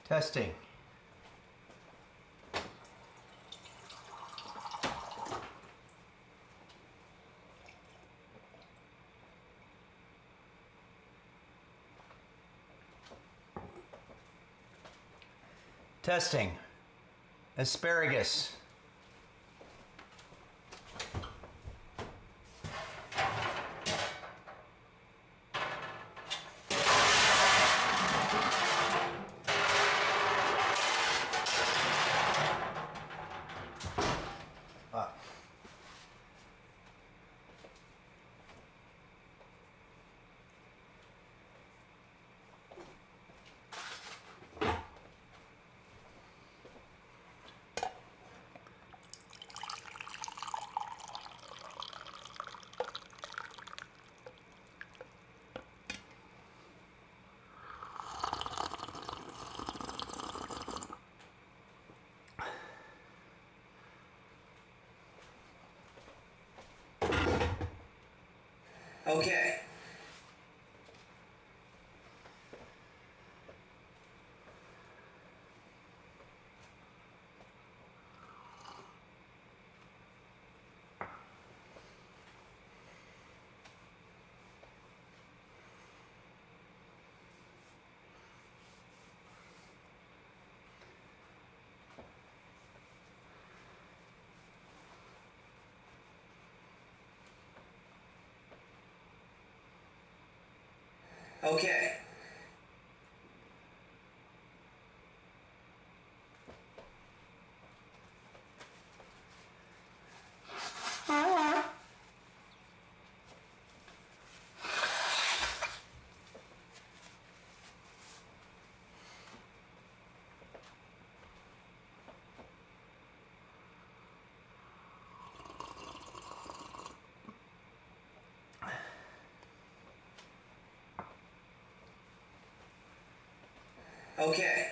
Testing. Testing. Asparagus. Okay. Okay. Okay.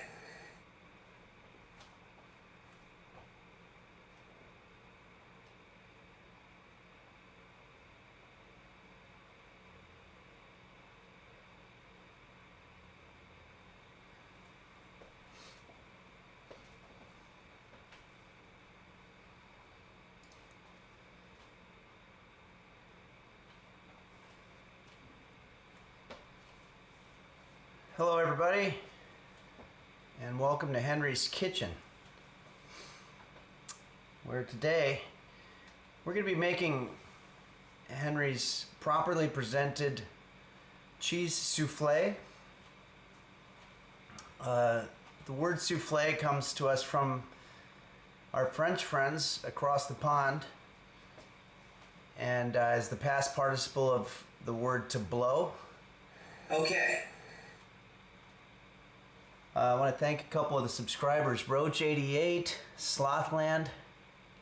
Hello everybody, and welcome to Henry's Kitchen, where today we're going to be making Henry's properly presented cheese souffle. The word souffle comes to us from our French friends across the pond, and is the past participle of the word to blow. Okay. I want to thank a couple of the subscribers: Roach88, Slothland,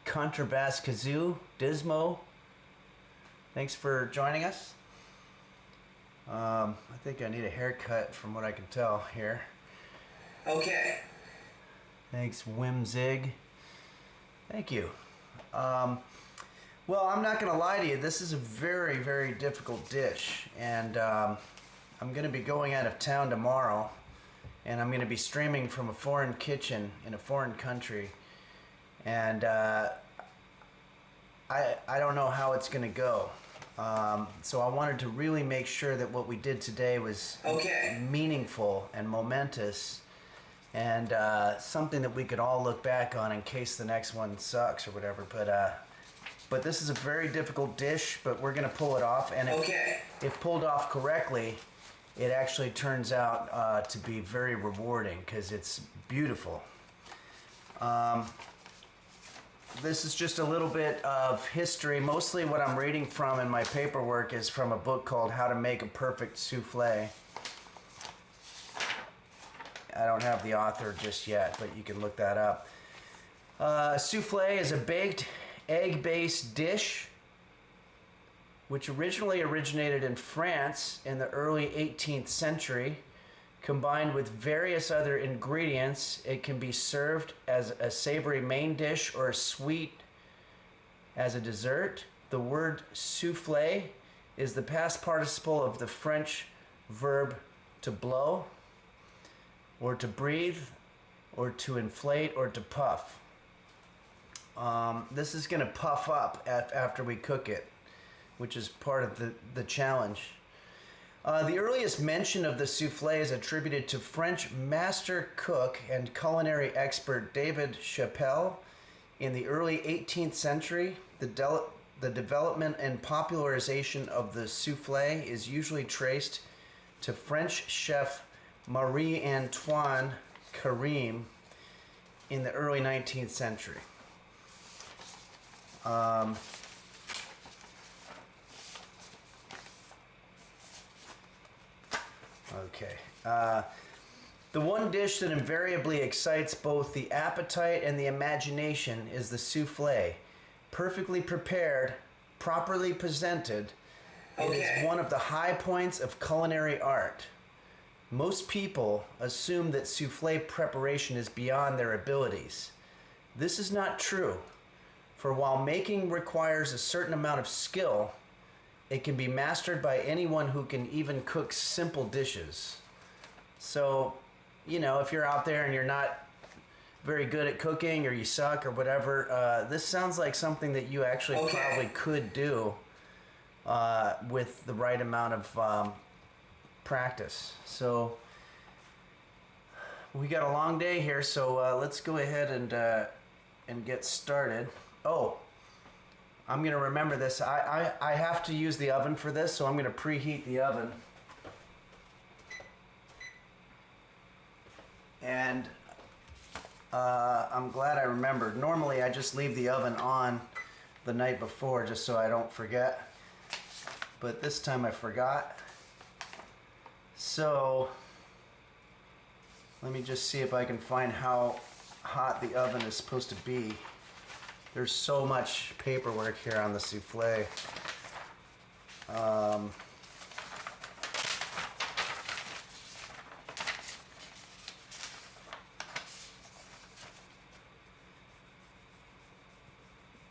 Contrabass Kazoo, Dismo. Thanks for joining us. I think I need a haircut from what I can tell here. Okay. Thanks, Whimzig. Thank you. Well, I'm not going to lie to you. This is a very, very difficult dish, and I'm going to be going out of town tomorrow. And I'm going to be streaming from a foreign kitchen in a foreign country. And I don't know how it's going to go. So I wanted to really make sure that what we did today was meaningful and momentous, and something that we could all look back on in case the next one sucks or whatever. But this is a very difficult dish, but we're going to pull it off. And if pulled off correctly, it actually turns out to be very rewarding because it's beautiful. This is just a little bit of history. Mostly what I'm reading from in my paperwork is from a book called How to Make a Perfect Souffle. I don't have the author just yet, but you can look that up. Souffle is a baked egg-based dish which originally originated in France in the early 18th century. Combined with various other ingredients, it can be served as a savory main dish or sweet as a dessert. The word souffle is the past participle of the French verb to blow or to breathe. or to inflate, or to puff. This is going to puff up after we cook it, which is part of the challenge. The earliest mention of the souffle is attributed to French master cook and culinary expert David Chapelle in the early 18th century. The development and popularization of the souffle is usually traced to French chef Marie-Antoine Carême in the early 19th century. Okay. The one dish that invariably excites both the appetite and the imagination is the souffle. Perfectly prepared, properly presented, it is one of the high points of culinary art. Most people assume that souffle preparation is beyond their abilities. This is not true, for while making requires a certain amount of skill, it can be mastered by anyone who can even cook simple dishes. So, you know, if you're out there and you're not very good at cooking or you suck or whatever, this sounds like something that you actually probably could do with the right amount of practice. So we got a long day here, so let's go ahead and get started. Oh, I'm gonna remember this. I have to use the oven for this, so I'm gonna preheat the oven. And I'm glad I remembered. Normally I just leave the oven on the night before just so I don't forget. But this time I forgot. So let me just see if I can find how hot the oven is supposed to be. There's so much paperwork here on the souffle.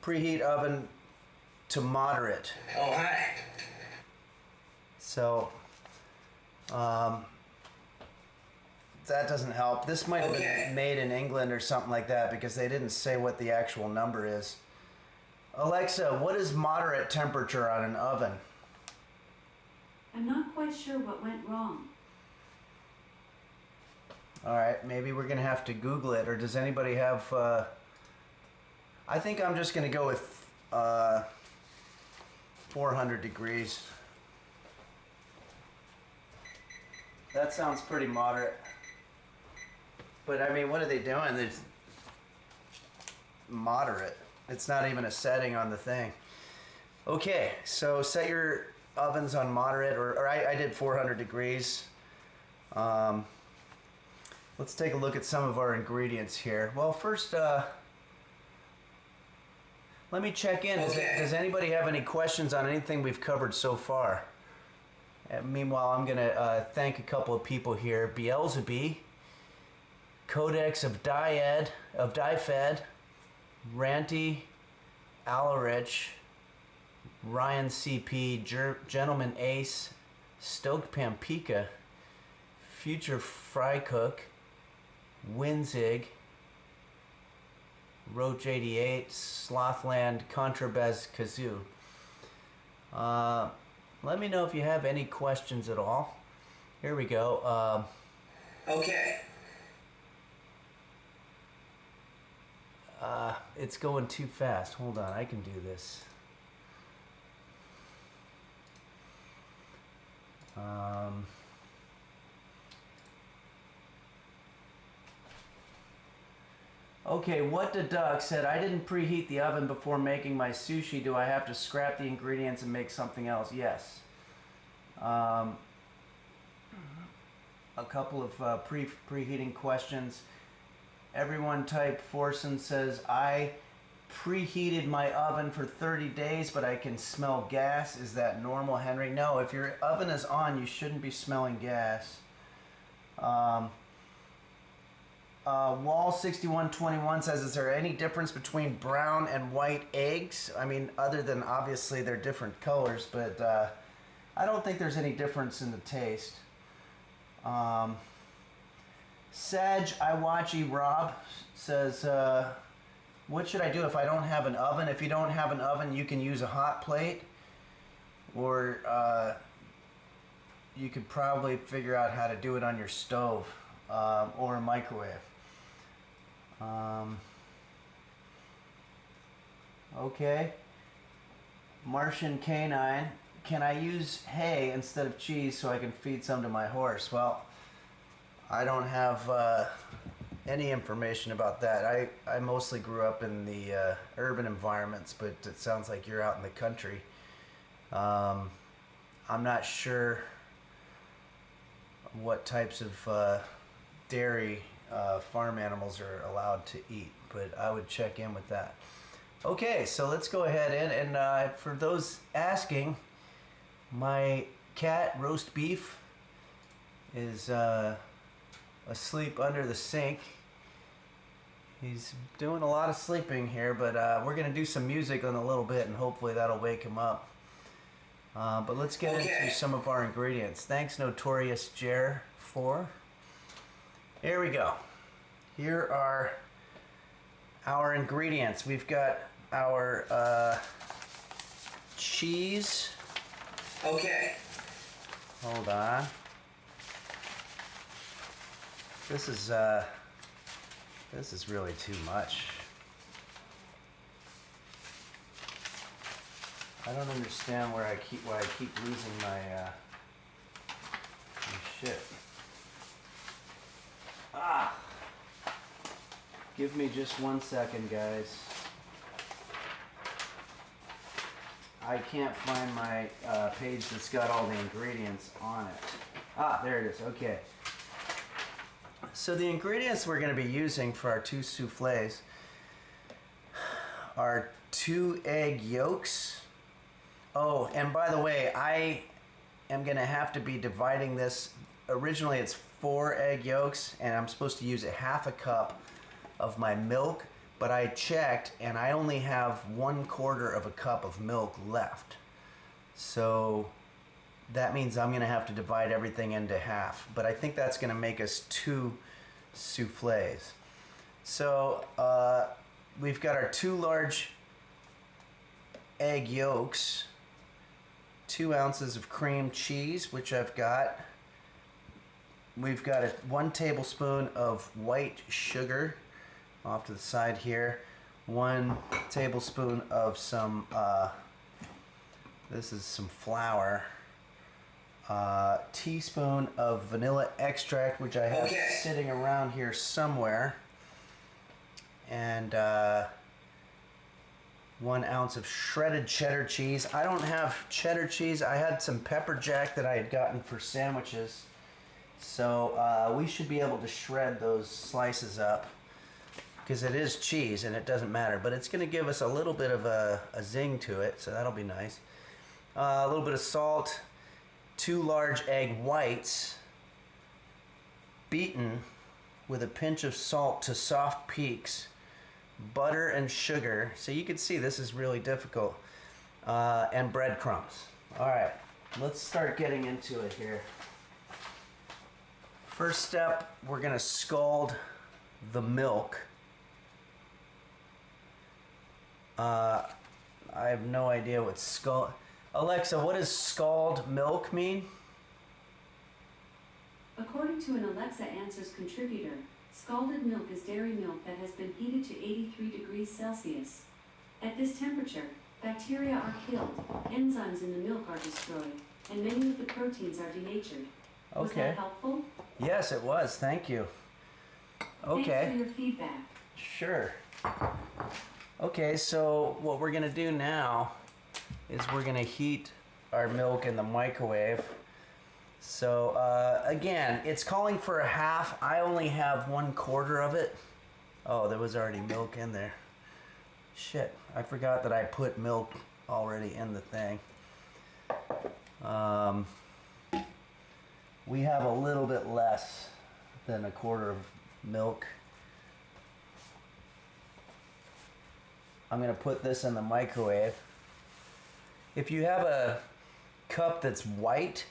Preheat oven to moderate. Oh, hi. So, that doesn't help. This might have been made in England or something like that because they didn't say what the actual number is. Alexa, what is moderate temperature on an oven? I'm not quite sure what went wrong. All right, maybe we're gonna have to Google it, or does anybody have, I think I'm just gonna go with 400 degrees. That sounds pretty moderate. But I mean, what are they doing? It's moderate. It's not even a setting on the thing. Okay, so set your ovens on moderate, or I did 400 degrees. Let's take a look at some of our ingredients here. Well, first, let me check in. Does anybody have any questions on anything we've covered so far? Meanwhile, I'm going to thank a couple of people here. Beelzebub, Codex of Dyfed, Ranty, Alarich, Ryan CP, Gentleman Ace, Stoked Pampika, Future Fry Cook, Winzig, Roach 88, Slothland, Contrabas Kazoo. Let me know if you have any questions at all. Here we go. It's going too fast. Hold on, I can do this. Okay, What the Duck said, I didn't preheat the oven before making my sushi. Do I have to scrap the ingredients and make something else? Yes. A couple of preheating questions. Everyone type Forson says, I preheated my oven for 30 days, but I can smell gas. Is that normal, Henry? No, if your oven is on, you shouldn't be smelling gas. Wall 6121 says, is there any difference between brown and white eggs? I mean, other than obviously they're different colors, but I don't think there's any difference in the taste. Sag Iwachi Rob says, what should I do if I don't have an oven? If you don't have an oven, you can use a hot plate, or you could probably figure out how to do it on your stove or a microwave. Okay. Martian Canine, can I use hay instead of cheese so I can feed some to my horse? Well, I don't have any information about that. I mostly grew up in the urban environments, but it sounds like you're out in the country. I'm not sure what types of dairy farm animals are allowed to eat, but I would check in with that. Okay, so let's go ahead and for those asking, my cat Roast Beef is asleep under the sink. He's doing a lot of sleeping here, but we're gonna do some music in a little bit, and hopefully that'll wake him up. But let's get into some of our ingredients. Thanks, Notorious Jer 4. Here we go. Here are our ingredients. We've got our cheese. Okay. Hold on. This is really too much. I don't understand why I keep losing my shit. Ah! Give me just 1 second, guys. I can't find my page that's got all the ingredients on it. Ah, there it is. Okay. So the ingredients we're going to be using for our 2 soufflés are 2 egg yolks. Oh, and by the way, I am going to have to be dividing this. Originally it's 4 egg yolks, and I'm supposed to use a half a cup of my milk, but I checked and I only have 1/4 of a cup of milk left. So that means I'm going to have to divide everything into half, but I think that's going to make us 2 soufflés. So we've got our 2 large egg yolks, 2 ounces of cream cheese, which I've got. We've got 1 tablespoon of white sugar off to the side here, 1 tablespoon of some this is some flour, teaspoon of vanilla extract, which I have sitting around here somewhere, and 1 ounce of shredded cheddar cheese. I don't have cheddar cheese. I had some pepper jack that I had gotten for sandwiches, so we should be able to shred those slices up, because it is cheese and it doesn't matter, but it's going to give us a little bit of a zing to it, so that'll be nice. A little bit of salt, 2 large egg whites, beaten with a pinch of salt to soft peaks, butter and sugar. So you can see this is really difficult, and breadcrumbs. All right, let's start getting into it here. First step, we're going to scald the milk. I have no idea what scald... Alexa, what does scald milk mean? According to an Alexa Answers contributor, scalded milk is dairy milk that has been heated to 83 degrees Celsius. At this temperature, bacteria are killed, enzymes in the milk are destroyed, and many of the proteins are denatured. Was that helpful? Yes, it was. Thank you. Okay. Thanks for your feedback. Sure. Okay, so what we're going to do now is we're going to heat our milk in the microwave. So again, it's calling for a half. I only have 1/4 of it. Oh, there was already milk in there. Shit, I forgot that I put milk already in the thing. We have a little bit less than 1/4 of milk. I'm going to put this in the microwave. If you have a cup that's white,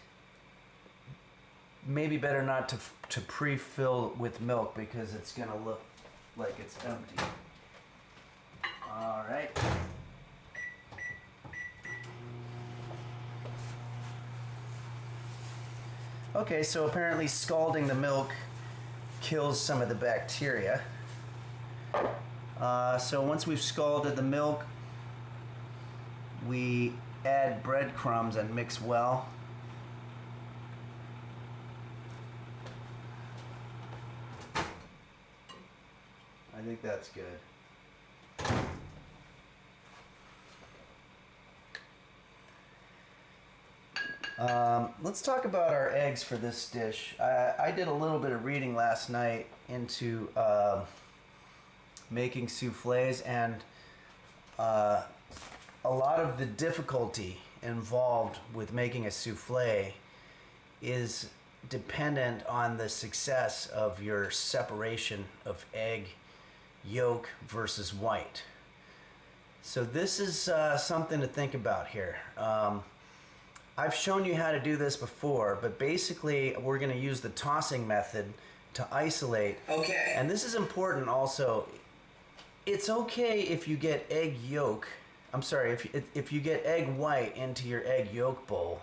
maybe better not to pre-fill with milk because it's gonna look like it's empty. All right. Okay, so apparently scalding the milk kills some of the bacteria. So once we've scalded the milk, we add breadcrumbs and mix well. I think that's good. Let's talk about our eggs for this dish. I did a little bit of reading last night into making souffles, and a lot of the difficulty involved with making a souffle is dependent on the success of your separation of egg yolk versus white. So this is something to think about here. I've shown you how to do this before, but basically we're going to use the tossing method to isolate. Okay. And this is important also. It's okay if you get egg yolk, if you get egg white into your egg yolk bowl,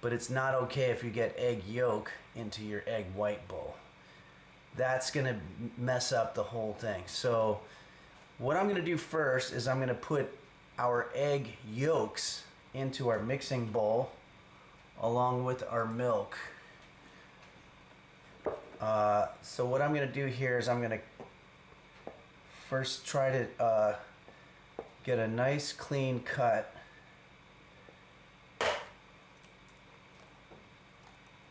but it's not okay if you get egg yolk into your egg white bowl. That's going to mess up the whole thing. So what I'm going to do first is I'm going to put our egg yolks into our mixing bowl along with our milk. So what I'm going to do here is I'm going to first try to get a nice clean cut.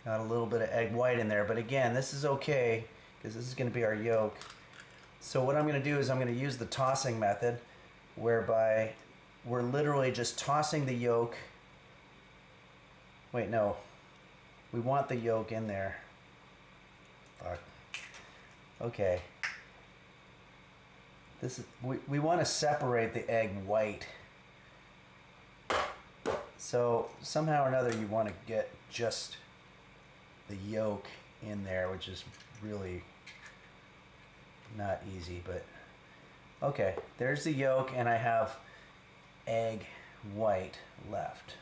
Got a little bit of egg white in there, but again, this is okay because this is going to be our yolk. So what I'm going to do is I'm going to use the tossing method, whereby we're literally just tossing the yolk. Wait, no. We want the yolk in there. Fuck. Okay. This is we want to separate the egg white. So somehow or another you want to get just the yolk in there, which is really not easy, but okay. There's the yolk, and I have egg white left.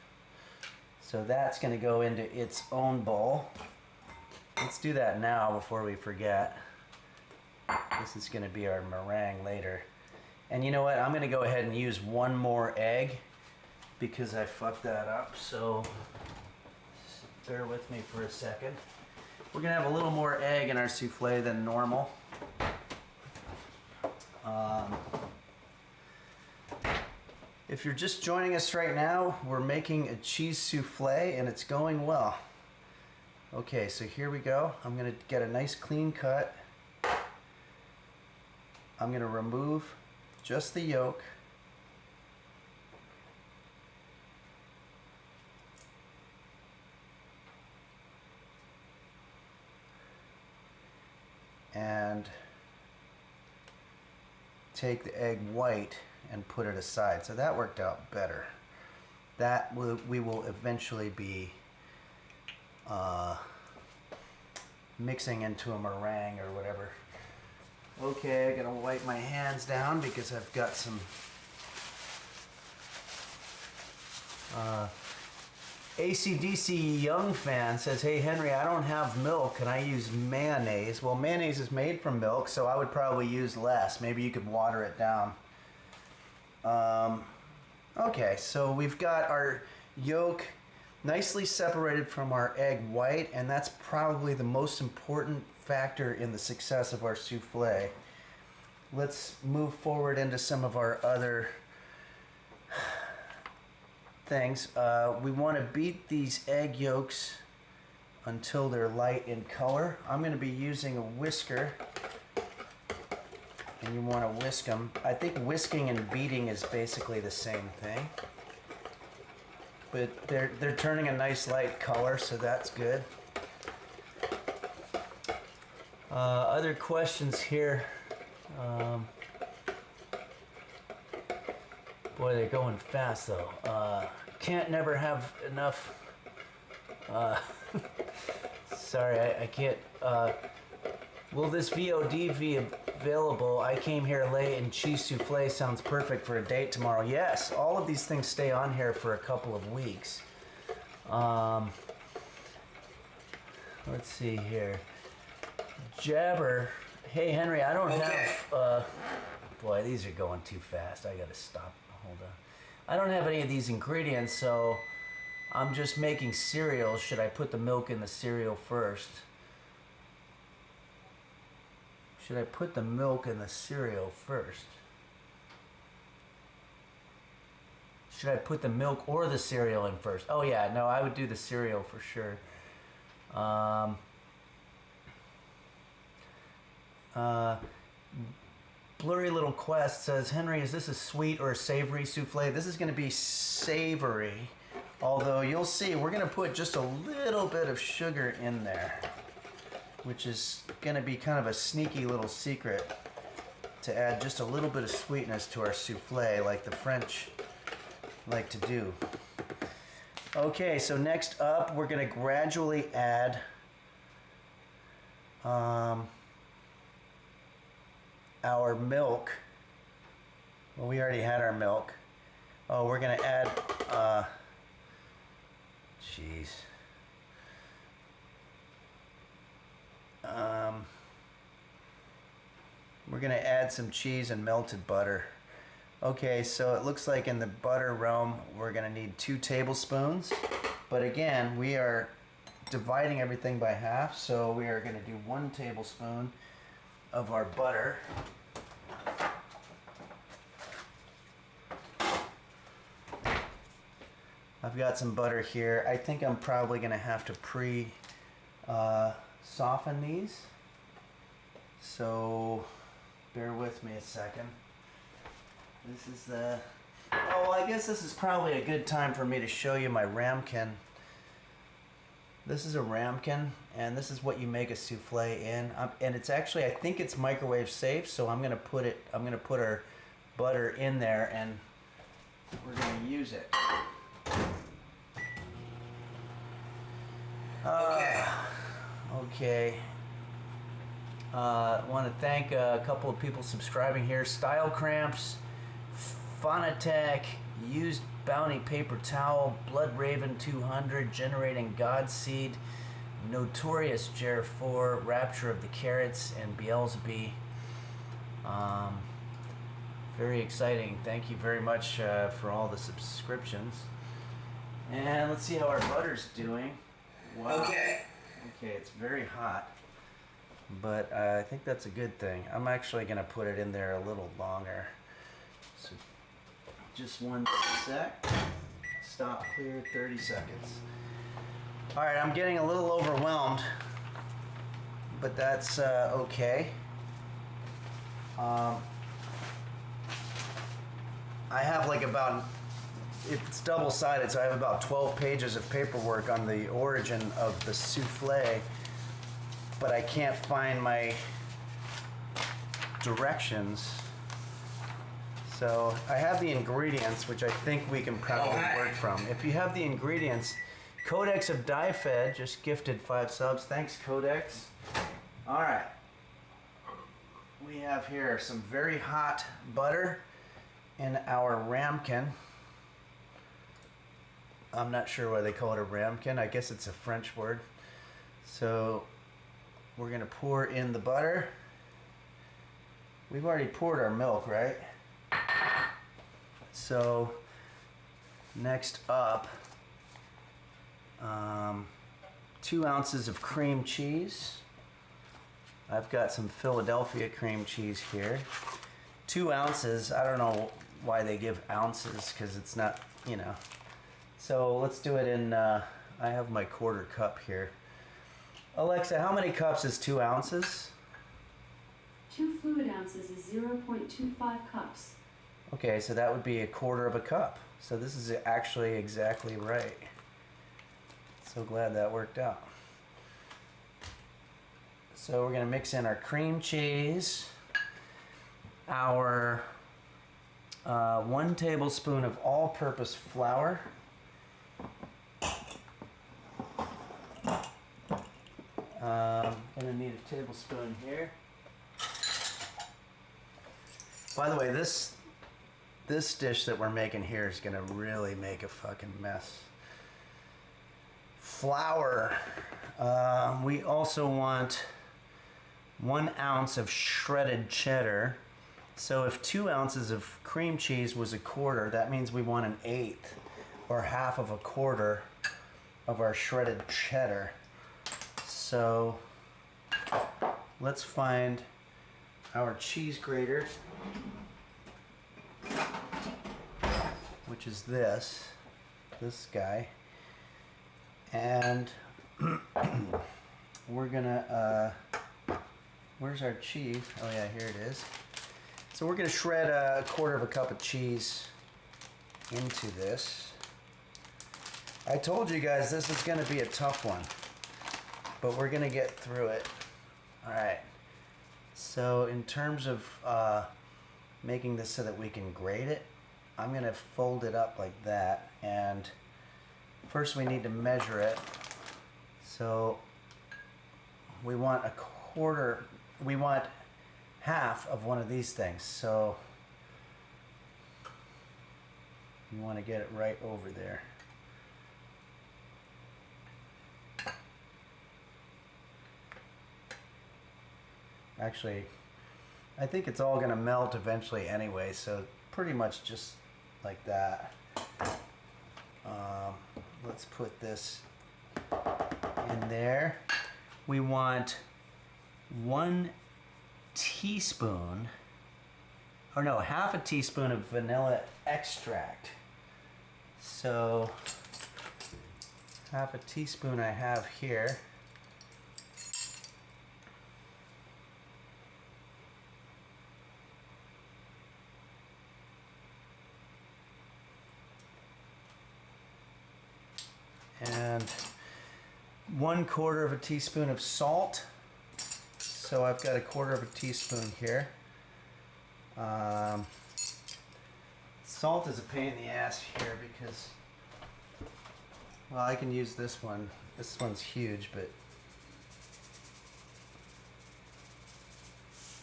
So that's going to go into its own bowl. Let's do that now before we forget. This is going to be our meringue later. And you know what? I'm going to go ahead and use one more egg because I fucked that up. So bear with me for a second. We're going to have a little more egg in our souffle than normal. If you're just joining us right now, we're making a cheese souffle and it's going well. Okay, so here we go. I'm going to get a nice clean cut. I'm going to remove just the yolk. And take the egg white and put it aside. So that worked out better. That we will eventually be mixing into a meringue or whatever. Okay, I'm gonna wipe my hands down because I've got some AC/DC Young fan says, hey Henry, I don't have milk, can I use mayonnaise? Well, mayonnaise is made from milk, so I would probably use less. Maybe you could water it down. Okay, so we've got our yolk nicely separated from our egg white, and that's probably the most important factor in the success of our souffle. Let's move forward into some of our other things. We want to beat these egg yolks until they're light in color. I'm going to be using a whisker, and you want to whisk them. I think whisking and beating is basically the same thing, but they're turning a nice light color, so that's good. Other questions here. Boy, they're going fast though. Can't never have enough. Sorry, I can't. Will this VOD be available? I came here late and cheese souffle sounds perfect for a date tomorrow. Yes, all of these things stay on here for a couple of weeks. Let's see here. Jabber. Hey, Henry, I don't have... boy, these are going too fast. I gotta stop. Hold on. I don't have any of these ingredients, so I'm just making cereal. Should I put the milk in the cereal first? Should I put the milk in the cereal first? Should I put the milk or the cereal in first? Oh yeah, no, I would do the cereal for sure. Blurry Little Quest says, Henry, is this a sweet or a savory souffle? This is going to be savory, although you'll see we're going to put just a little bit of sugar in there, which is going to be kind of a sneaky little secret to add just a little bit of sweetness to our souffle like the French like to do. Okay, so next up we're going to gradually add our milk. Well, we already had our milk. Oh, we're going to add jeez. We're going to add some cheese and melted butter. Okay, so it looks like in the butter realm, we're going to need 2 tablespoons. But again, we are dividing everything by half, so we are going to do 1 tablespoon of our butter. I've got some butter here. I think I'm probably going to have to soften these. So bear with me a second. This is the... Oh, well, I guess this is probably a good time for me to show you my ramekin. This is a ramekin, and this is what you make a souffle in. And it's actually, I think it's microwave safe, so I'm gonna put our butter in there, and we're gonna use it. Okay. I want to thank a couple of people subscribing here. Style Cramps, Phonotech, Used Bounty Paper Towel, Blood Raven 200, Generating Godseed, Notorious Jer 4, Rapture of the Carrots, and Beelzebub. Very exciting. Thank you very much for all the subscriptions. And let's see how our butter's doing. Wow. Okay, it's very hot, but I think that's a good thing. I'm actually going to put it in there a little longer. So just 1 sec. Stop, clear, 30 seconds. All right, I'm getting a little overwhelmed, but that's okay. I have like about... It's double-sided, so I have about 12 pages of paperwork on the origin of the souffle, but I can't find my directions. So I have the ingredients, which I think we can probably work from. If you have the ingredients, Codex of DieFed just gifted 5 subs. Thanks, Codex. All right. We have here some very hot butter in our ramekin. I'm not sure why they call it a ramekin. I guess it's a French word. So we're gonna pour in the butter. We've already poured our milk, right? So next up, 2 ounces of cream cheese. I've got some Philadelphia cream cheese here. 2 ounces. I don't know why they give ounces, because it's not, you know. So let's do it in, I have my 1/4 cup here. Alexa, how many cups is 2 ounces? 2 fluid ounces is 0.25 cups. Okay, so that would be 1/4 cup. So this is actually exactly right. So glad that worked out. So we're gonna mix in our cream cheese, our 1 tablespoon of all-purpose flour, tablespoon here. By the way, this dish that we're making here is gonna really make a fucking mess. Flour. We also want 1 ounce of shredded cheddar. So if 2 ounces of cream cheese was a quarter, that means we want 1/8 or half of a quarter of our shredded cheddar. So let's find our cheese grater, which is this guy, and we're gonna where's our cheese? Oh yeah, here it is. So we're gonna shred a quarter of a cup of cheese into this. I told you guys this is gonna be a tough one, but we're gonna get through it. All right. So in terms of making this so that we can grate it, I'm gonna fold it up like that, and first we need to measure it. So we want we want half of one of these things. So you want to get it right over there. Actually, I think it's all gonna melt eventually anyway, so pretty much just like that. Let's put this in there. We want 1 teaspoon, or no, half a teaspoon of vanilla extract. So half a teaspoon I have here. And 1/4 of a teaspoon of salt. So I've got 1/4 of a teaspoon here. Salt is a pain in the ass here because, well, I can use this one. This one's huge, but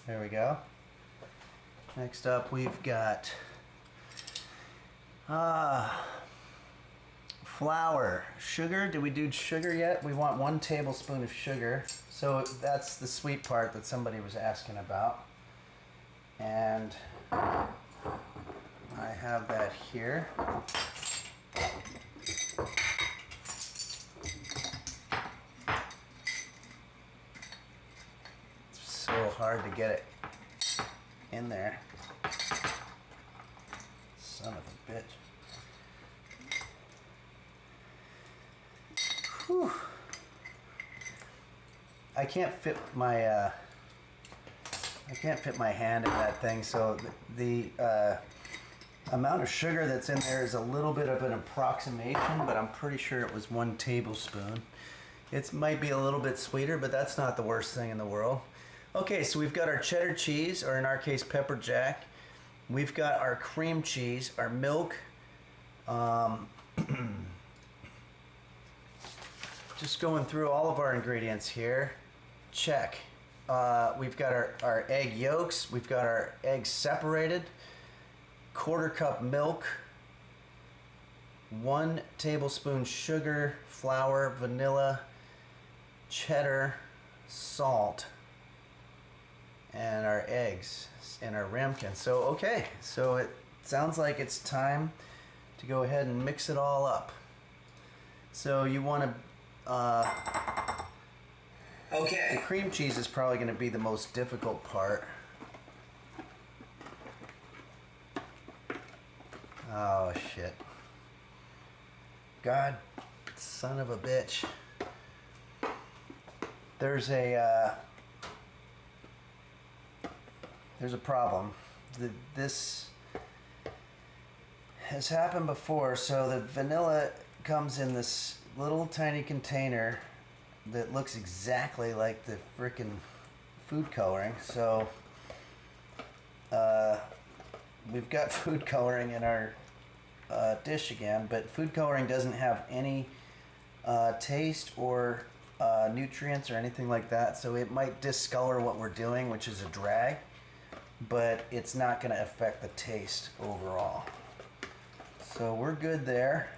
there we go. Next up, we've got flour. Sugar. Did we do sugar yet? We want 1 tablespoon of sugar. So that's the sweet part that somebody was asking about. And I have that here. It's so hard to get it in there. Son of a bitch. Whew. I can't fit my hand in that thing, so the amount of sugar that's in there is a little bit of an approximation, but I'm pretty sure it was 1 tablespoon. It might be a little bit sweeter, but that's not the worst thing in the world. Okay, so we've got our cheddar cheese, or in our case, pepper jack. We've got our cream cheese, our milk. Just going through all of our ingredients here. Check. We've got our egg yolks. We've got our eggs separated. 1/4 cup milk. 1 tablespoon sugar, flour, vanilla, cheddar, salt, and our eggs in our ramekin. So, okay. So it sounds like it's time to go ahead and mix it all up. So you want to Okay. the cream cheese is probably going to be the most difficult part. Oh shit. God, son of a bitch. There's a problem. This has happened before. So the vanilla comes in this little tiny container that looks exactly like the frickin' food coloring. So we've got food coloring in our dish again, but food coloring doesn't have any taste or nutrients or anything like that, so it might discolor what we're doing, which is a drag, but it's not going to affect the taste overall. So we're good there.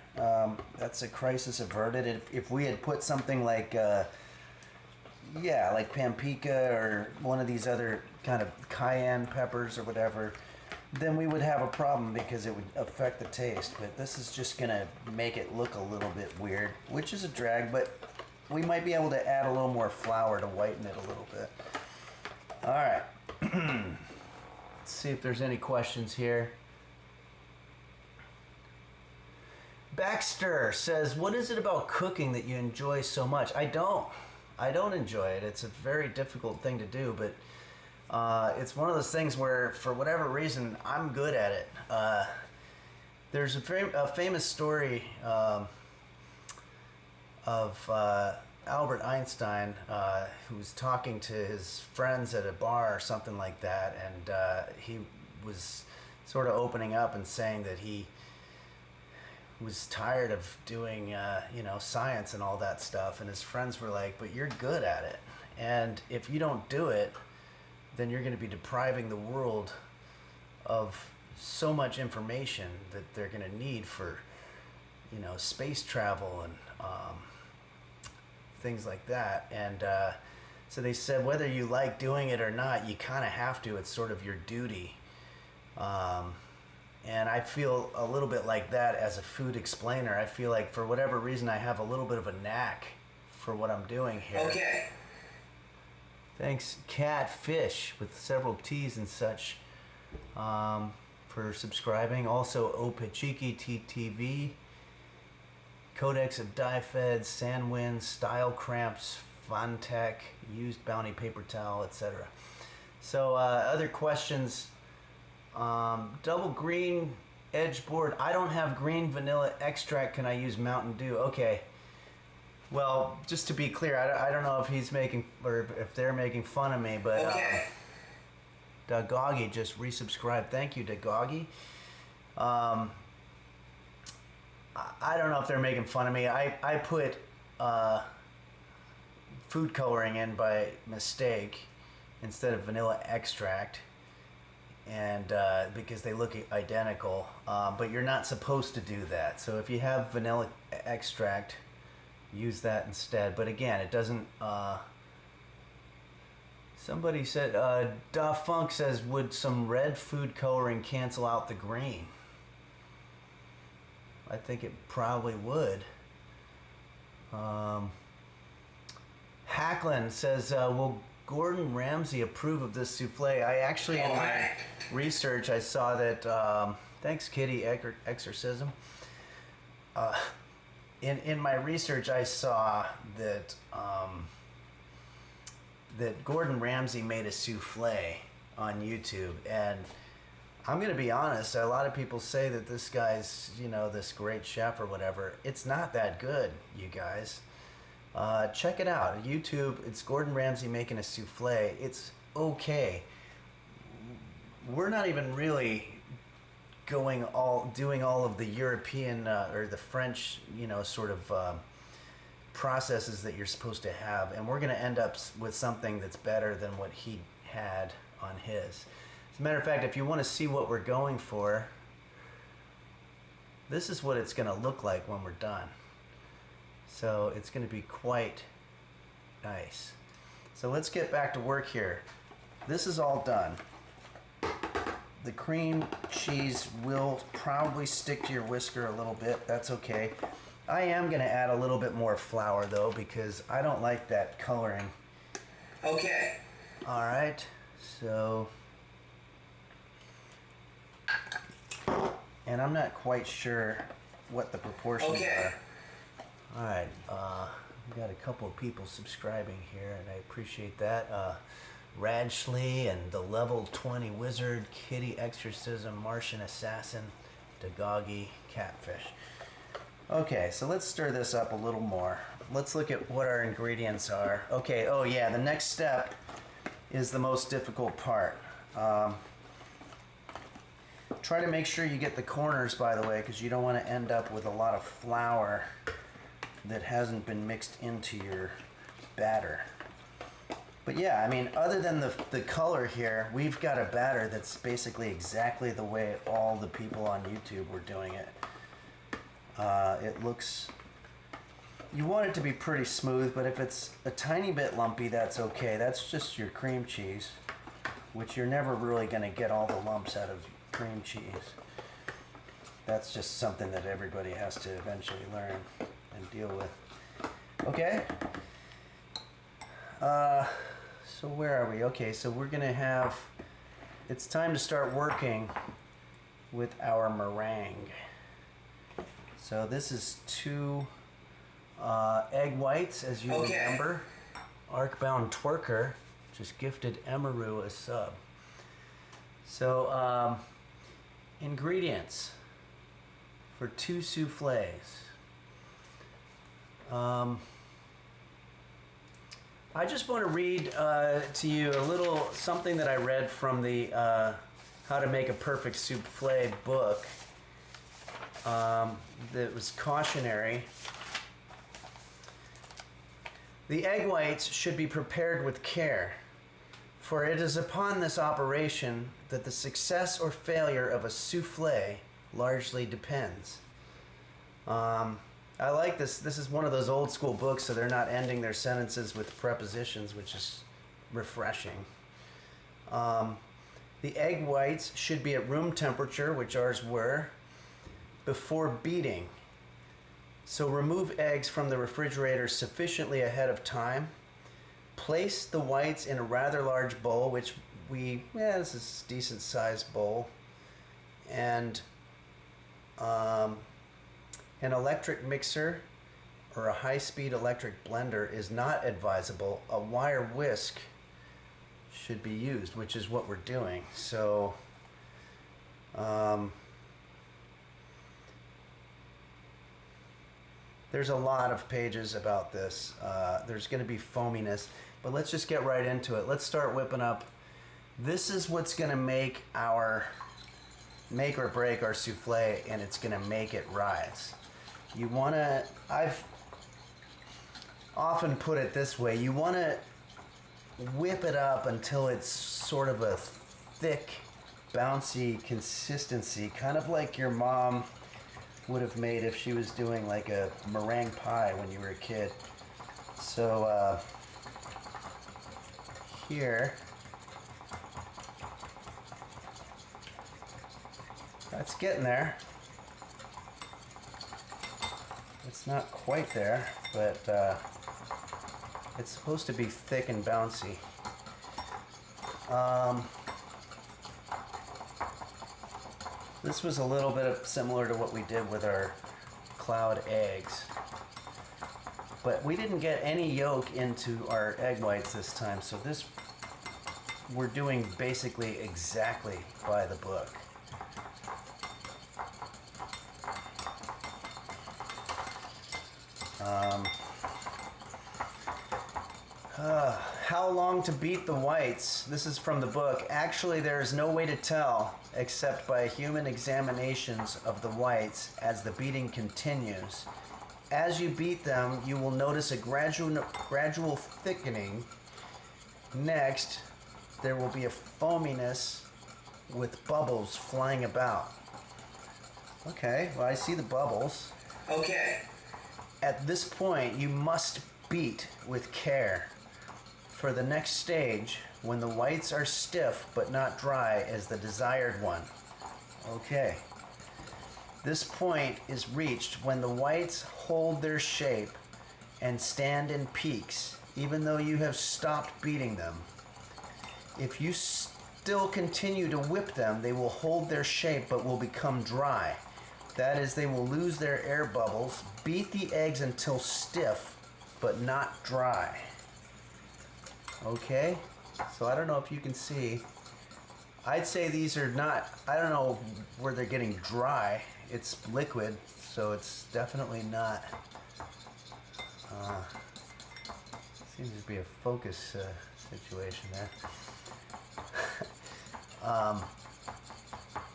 That's a crisis averted. If we had put something like like paprika or one of these other kind of cayenne peppers or whatever, then we would have a problem because it would affect the taste. But this is just gonna make it look a little bit weird, which is a drag, but we might be able to add a little more flour to whiten it a little bit. All right. Let's see if there's any questions here. Baxter says, what is it about cooking that you enjoy so much? I don't enjoy it. It's a very difficult thing to do, but it's one of those things where, for whatever reason, I'm good at it. There's a famous story of Albert Einstein, who was talking to his friends at a bar or something like that, and he was sort of opening up and saying that he was tired of doing science and all that stuff, and his friends were like, but you're good at it, and if you don't do it, then you're going to be depriving the world of so much information that they're going to need for space travel and things like that. And so they said, whether you like doing it or not, you kind of have to. It's sort of your duty. And I feel a little bit like that as a food explainer. I feel like, for whatever reason, I have a little bit of a knack for what I'm doing here. Okay. Thanks, Catfish, with several T's and such, for subscribing. Also, Opachiki TTV, Codex of Diefed, Sandwind, Style Cramps, Fontech, Used Bounty Paper Towel, etc. So, other questions. Double green edge board. I don't have green vanilla extract. Can I use Mountain Dew? Okay. Well, just to be clear, I don't know if he's making, or if they're making fun of me, but Okay. Dagoggy just resubscribed. Thank you, Dagoggy. I don't know if they're making fun of me. I put food coloring in by mistake instead of vanilla extract, and because they look identical, but you're not supposed to do that. So if you have vanilla extract, use that instead. But again, it doesn't. Somebody said, Da Funk says, would some red food coloring cancel out the green? I think it probably would. Hacklin says, will Gordon Ramsay approve of this souffle? I actually, in my research, I saw that, thanks Kitty Exorcism. In my research, I saw that that Gordon Ramsay made a souffle on YouTube, and I'm gonna be honest, a lot of people say that this guy's, this great chef or whatever. It's not that good, you guys. Check it out. YouTube, it's Gordon Ramsay making a souffle. It's okay. We're not even really doing all of the European or the French, sort of processes that you're supposed to have, and we're going to end up with something that's better than what he had on his. As a matter of fact, if you want to see what we're going for, this is what it's going to look like when we're done. So it's going to be quite nice. So let's get back to work here. This is all done. The cream cheese will probably stick to your whisker a little bit. That's okay. I am going to add a little bit more flour though, because I don't like that coloring. Okay. All right. So, and I'm not quite sure what the proportions are. All right. We got a couple of people subscribing here, and I appreciate that. Radsley and the Level 20 Wizard, Kitty Exorcism, Martian Assassin, Dagoggy, Catfish. Okay, so let's stir this up a little more. Let's look at what our ingredients are. Okay, oh yeah, the next step is the most difficult part. Try to make sure you get the corners, by the way, because you don't want to end up with a lot of flour that hasn't been mixed into your batter. But yeah, I mean, other than the color here, we've got a batter that's basically exactly the way all the people on YouTube were doing it. It looks, you want it to be pretty smooth, but if it's a tiny bit lumpy, that's okay. That's just your cream cheese, which you're never really going to get all the lumps out of cream cheese. That's just something that everybody has to eventually learn and deal with. Okay. So where are we? Okay, so we're gonna have, it's time to start working with our meringue. So this is 2 egg whites, as you remember. Arcbound Twerker just gifted Emaru a sub. So ingredients for 2 souffles. I just want to read to you a little something that I read from the How to Make a Perfect Souffle book that was cautionary. The egg whites should be prepared with care, for it is upon this operation that the success or failure of a souffle largely depends. I like this. This is one of those old school books, so they're not ending their sentences with prepositions, which is refreshing. The egg whites should be at room temperature, which ours were, before beating. So remove eggs from the refrigerator sufficiently ahead of time. Place the whites in a rather large bowl, which this is a decent sized bowl. And an electric mixer or a high-speed electric blender is not advisable. A wire whisk should be used, which is what we're doing. So there's a lot of pages about this. There's going to be foaminess, but let's just get right into it. Let's start whipping up. This is what's going to make or break our souffle, and it's going to make it rise. You want to, I've often put it this way, you want to whip it up until it's sort of a thick, bouncy consistency, kind of like your mom would have made if she was doing like a meringue pie when you were a kid. So here, that's getting there. It's not quite there, but it's supposed to be thick and bouncy. This was a little bit similar to what we did with our cloud eggs. But we didn't get any yolk into our egg whites this time, so this we're doing basically exactly by the book. How long to beat the whites? This is from the book. Actually, there is no way to tell except by human examinations of the whites as the beating continues. As you beat them, you will notice a gradual thickening. Next, there will be a foaminess with bubbles flying about. Okay, well, I see the bubbles. Okay. At this point, you must beat with care. For the next stage, when the whites are stiff but not dry, is the desired one. Okay. This point is reached when the whites hold their shape and stand in peaks, even though you have stopped beating them. If you still continue to whip them, they will hold their shape but will become dry. That is, they will lose their air bubbles. Beat the eggs until stiff but not dry. Okay, so I don't know if you can see. I'd say these are not, I don't know where they're getting dry. It's liquid, so it's definitely not. Seems to be a focus situation there. I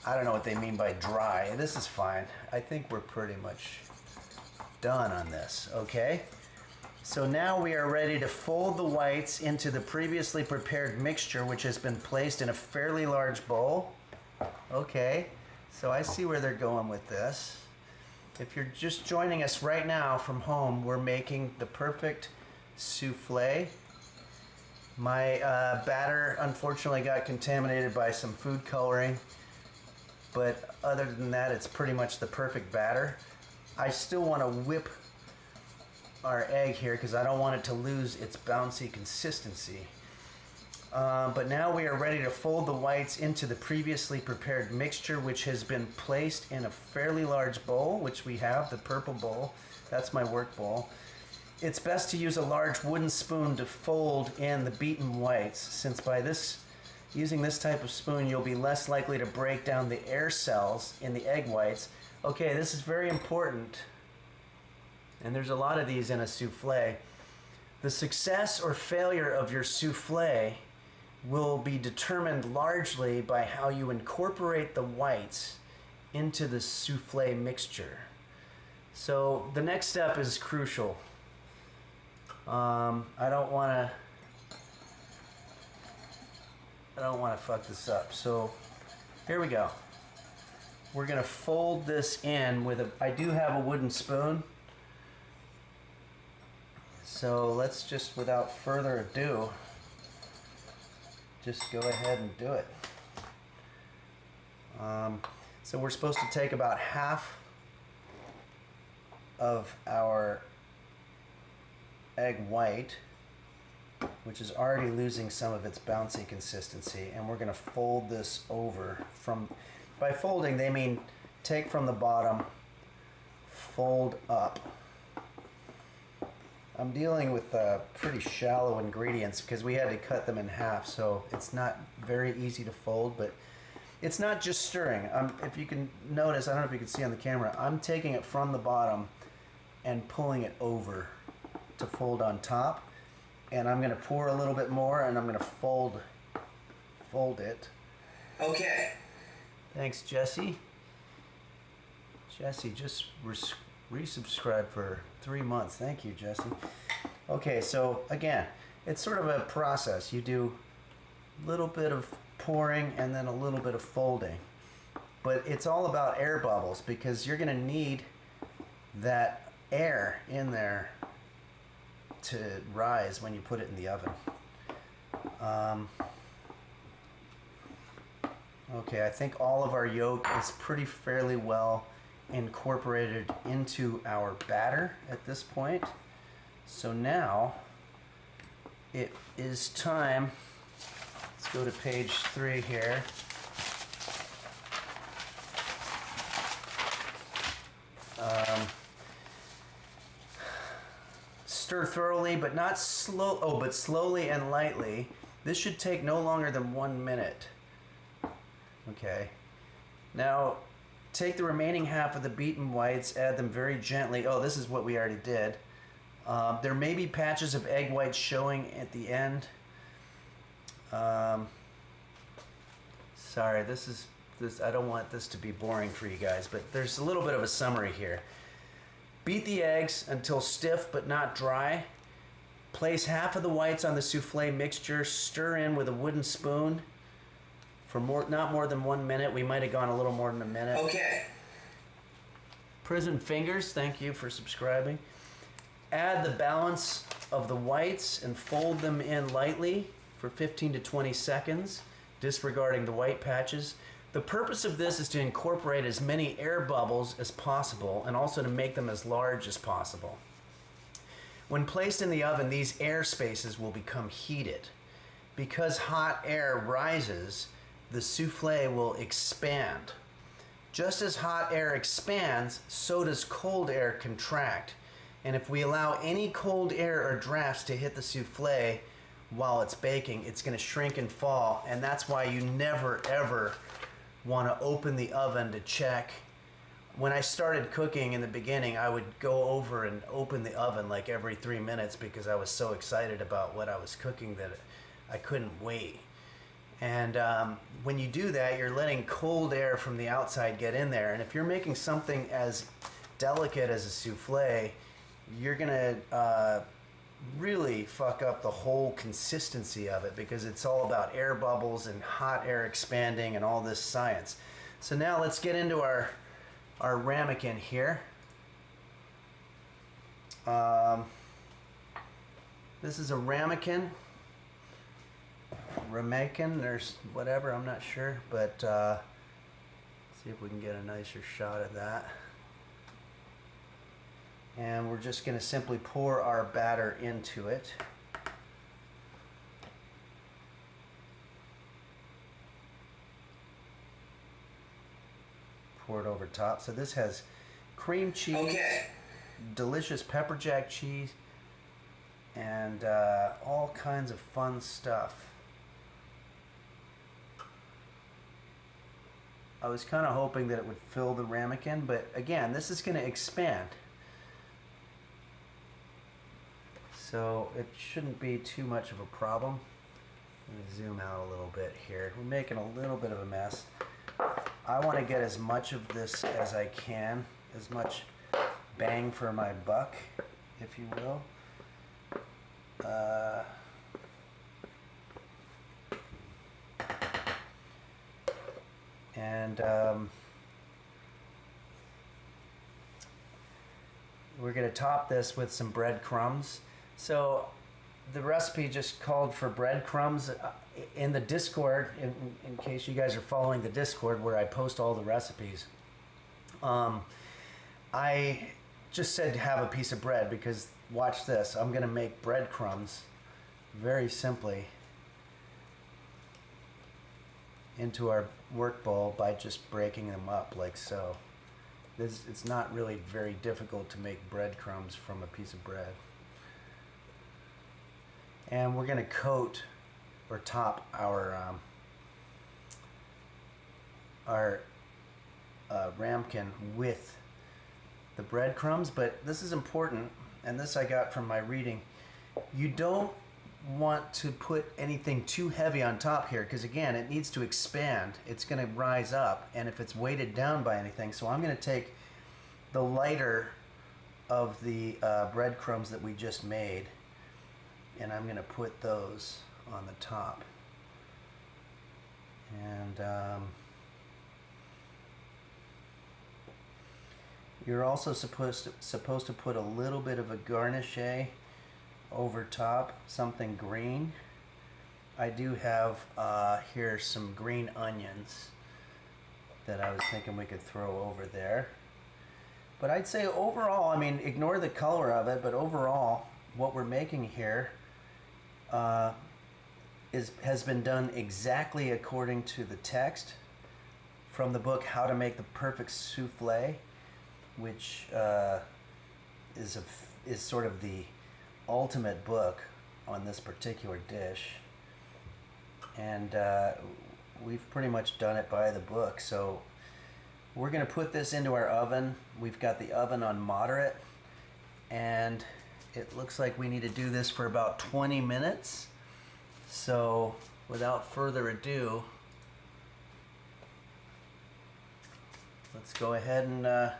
don't know what they mean by dry. This is fine. I think we're pretty much done on this, okay? So now we are ready to fold the whites into the previously prepared mixture, which has been placed in a fairly large bowl. Okay, so I see where they're going with this. If you're just joining us right now from home, we're making the perfect souffle. My batter unfortunately got contaminated by some food coloring, but other than that, it's pretty much the perfect batter. I still want to whip our egg here because I don't want it to lose its bouncy consistency. But now we are ready to fold the whites into the previously prepared mixture, which has been placed in a fairly large bowl, which we have, the purple bowl. That's my work bowl. It's best to use a large wooden spoon to fold in the beaten whites, since by using this type of spoon, you'll be less likely to break down the air cells in the egg whites. Okay, this is very important, and there's a lot of these in a souffle. The success or failure of your souffle will be determined largely by how you incorporate the whites into the souffle mixture. So the next step is crucial. I don't want to fuck this up. So here we go. We're gonna fold this in with I do have a wooden spoon. So let's just, without further ado, just go ahead and do it. So we're supposed to take about half of our egg white, which is already losing some of its bouncy consistency, and we're going to fold this over by folding they mean take from the bottom, fold up. I'm dealing with pretty shallow ingredients because we had to cut them in half, so it's not very easy to fold, but it's not just stirring. If you can notice, I don't know if you can see on the camera, I'm taking it from the bottom and pulling it over to fold on top, and I'm going to pour a little bit more, and I'm going to fold it. Okay. Thanks, Jesse. Jesse just resubscribed for 3 months. Thank you, Jesse. Okay, so again, it's sort of a process. You do a little bit of pouring and then a little bit of folding, but it's all about air bubbles because you're going to need that air in there to rise when you put it in the oven. Okay, I think all of our yolk is pretty fairly well incorporated into our batter at this point. So now it is time. Let's go to page 3 here. Stir thoroughly, but not slow. Oh, but slowly and lightly. This should take no longer than 1 minute. Okay. Now, take the remaining half of the beaten whites, add them very gently. Oh, this is what we already did. There may be patches of egg whites showing at the end. Sorry, this. I don't want this to be boring for you guys, but there's a little bit of a summary here. Beat the eggs until stiff but not dry. Place half of the whites on the souffle mixture. Stir in with a wooden spoon for not more than 1 minute. We might have gone a little more than a minute. Okay. Prison Fingers, thank you for subscribing. Add the balance of the whites and fold them in lightly for 15 to 20 seconds, disregarding the white patches. The purpose of this is to incorporate as many air bubbles as possible and also to make them as large as possible. When placed in the oven, these air spaces will become heated. Because hot air rises, the souffle will expand. Just as hot air expands, so does cold air contract. And if we allow any cold air or drafts to hit the souffle while it's baking, it's going to shrink and fall. And that's why you never, ever want to open the oven to check. When I started cooking in the beginning, I would go over and open the oven like every 3 minutes because I was so excited about what I was cooking that I couldn't wait. And when you do that, you're letting cold air from the outside get in there. And if you're making something as delicate as a souffle, you're gonna really fuck up the whole consistency of it because it's all about air bubbles and hot air expanding and all this science. So now let's get into our ramekin here. This is a ramekin. There's whatever, I'm not sure, but see if we can get a nicer shot of that. And we're just going to simply pour our batter into it. Pour it over top. So this has cream cheese, Okay. delicious pepper jack cheese, and all kinds of fun stuff. I was kind of hoping that it would fill the ramekin, but again, this is going to expand. So it shouldn't be too much of a problem. Let me zoom out a little bit here. We're making a little bit of a mess. I want to get as much of this as I can, as much bang for my buck, if you will. We're going to top this with some breadcrumbs. So the recipe just called for breadcrumbs. In the Discord, in case you guys are following the Discord where I post all the recipes, I just said have a piece of bread because watch this. I'm going to make breadcrumbs very simply into our work bowl by just breaking them up like so. It's not really very difficult to make breadcrumbs from a piece of bread. And we're going to coat or top our ramekin with the breadcrumbs. But this is important, and this I got from my reading. You don't want to put anything too heavy on top here because again it needs to expand. It's going to rise up, and if it's weighted down by anything, so I'm going to take the lighter of the breadcrumbs that we just made, and I'm going to put those on the top. And you're also supposed to put a little bit of a garnish over top, something green. I do have here some green onions that I was thinking we could throw over there. But I'd say overall, I mean, ignore the color of it, but overall, what we're making here has been done exactly according to the text from the book How to Make the Perfect Souffle, which is sort of the ultimate book on this particular dish, and we've pretty much done it by the book. So we're going to put this into our oven. We've got the oven on moderate, and it looks like we need to do this for about 20 minutes. So without further ado, let's go ahead and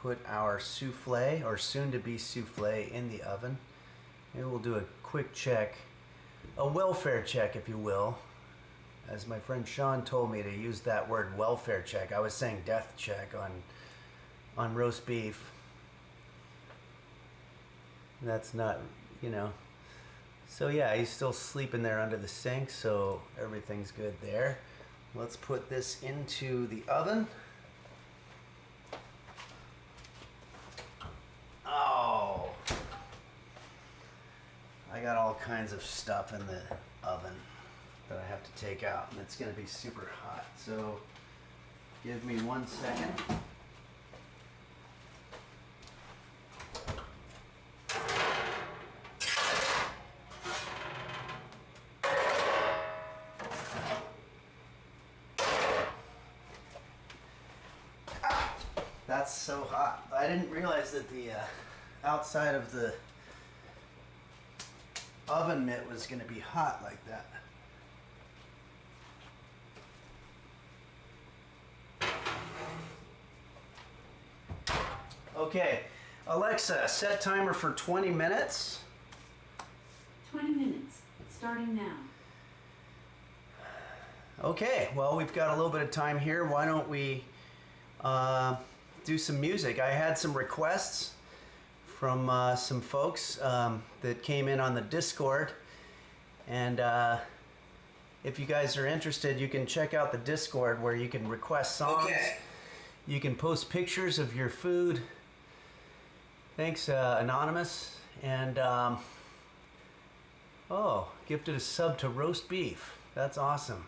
put our souffle, or soon-to-be souffle, in the oven. Maybe we'll do a quick check, a welfare check, if you will. As my friend Sean told me to use that word, welfare check. I was saying death check on roast beef. That's not, you know. So yeah, he's still sleeping there under the sink, so everything's good there. Let's put this into the oven. Oh, I got all kinds of stuff in the oven that I have to take out, and it's going to be super hot. So give me 1 second. That's so hot. I didn't realize that the outside of the oven mitt was going to be hot like that. Okay, Alexa, set timer for 20 minutes. 20 minutes, starting now. Okay, well, we've got a little bit of time here. Why don't we do some music? I had some requests from some folks that came in on the Discord. And if you guys are interested, you can check out the Discord where you can request songs. Okay. You can post pictures of your food. Thanks, Anonymous. And, oh, gifted a sub to roast beef. That's awesome.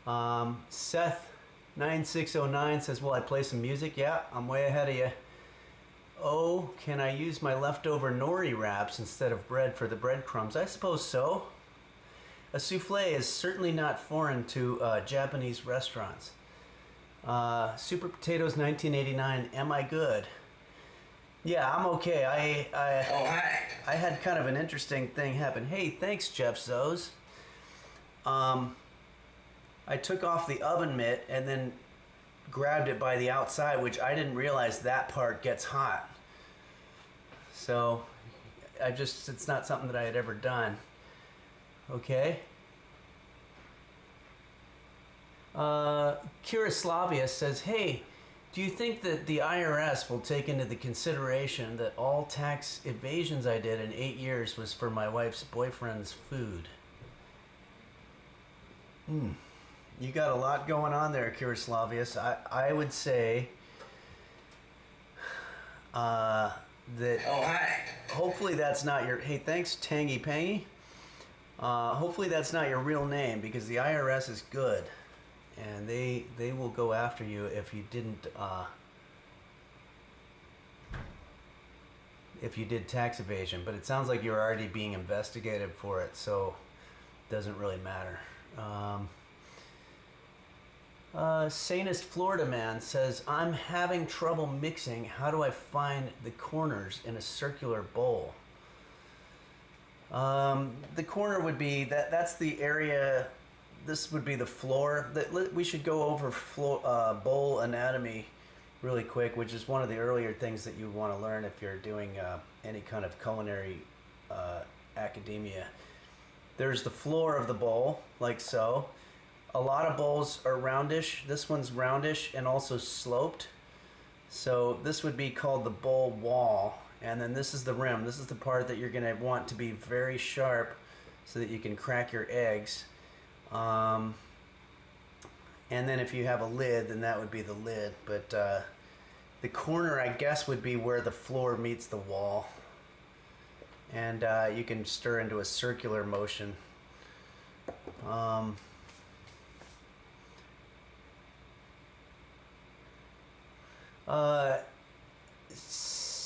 Seth9609 says, will I play some music? Yeah, I'm way ahead of you. Oh, can I use my leftover nori wraps instead of bread for the breadcrumbs? I suppose so. A souffle is certainly not foreign to Japanese restaurants. Super Potatoes 1989, am I good? Yeah, I'm okay. Oh, hi. I had kind of an interesting thing happen. Hey, thanks, Jeff Zoes. I took off the oven mitt and then grabbed it by the outside, which I didn't realize that part gets hot. So it's not something that I had ever done. Okay. Kiraslavia says, hey, do you think that the IRS will take into the consideration that all tax evasions I did in 8 years was for my wife's boyfriend's food? You got a lot going on there, Kiraslavius. I would say that Oh, hi. hopefully that's not your... Hey, thanks, Tangy Pangy. Hopefully that's not your real name, because the IRS is good. And they will go after you if you didn't... if you did tax evasion. But it sounds like you're already being investigated for it, so it doesn't really matter. Sanest Florida Man says, I'm having trouble mixing. How do I find the corners in a circular bowl? The corner would be, that's the area, this would be the floor. We should go over bowl anatomy really quick, which is one of the earlier things that you want to learn if you're doing any kind of culinary academia. There's the floor of the bowl, like so. A lot of bowls are roundish. This one's roundish and also sloped. So this would be called the bowl wall. And then this is the rim. This is the part that you're going to want to be very sharp so that you can crack your eggs. And then if you have a lid, then that would be the lid. But the corner, I guess, would be where the floor meets the wall. And you can stir into a circular motion.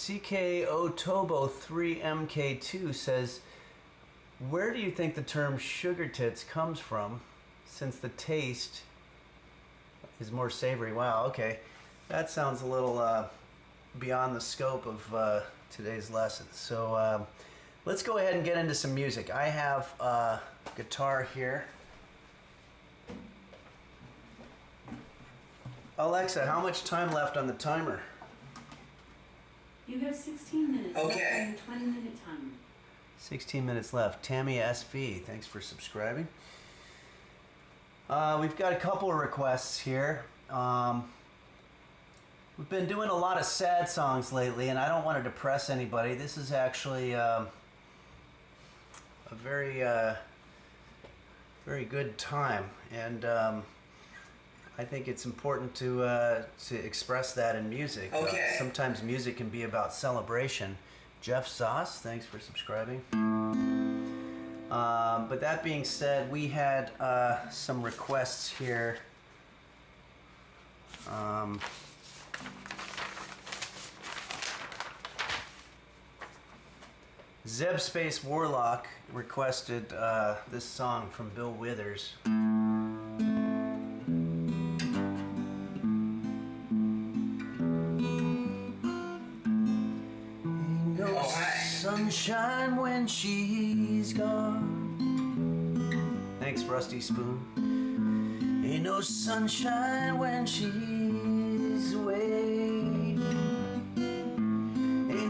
CK Otobo 3MK2 says, where do you think the term sugar tits comes from, since the taste is more savory? Wow, okay. That sounds a little beyond the scope of today's lesson. So let's go ahead and get into some music. I have a guitar here. Alexa, how much time left on the timer? You have 16 minutes left Okay. on the 20-minute timer. 16 minutes left. Tammy SV, thanks for subscribing. We've got a couple of requests here. We've been doing a lot of sad songs lately, and I don't want to depress anybody. This is actually a very, very good time, and I think it's important to express that in music. Okay. Sometimes music can be about celebration. Jeff Sauce, thanks for subscribing. But that being said, we had some requests here. Zeb Space Warlock requested this song from Bill Withers. Ain't no sunshine when she's gone. Thanks, Rusty Spoon. Ain't no sunshine when she's away. Ain't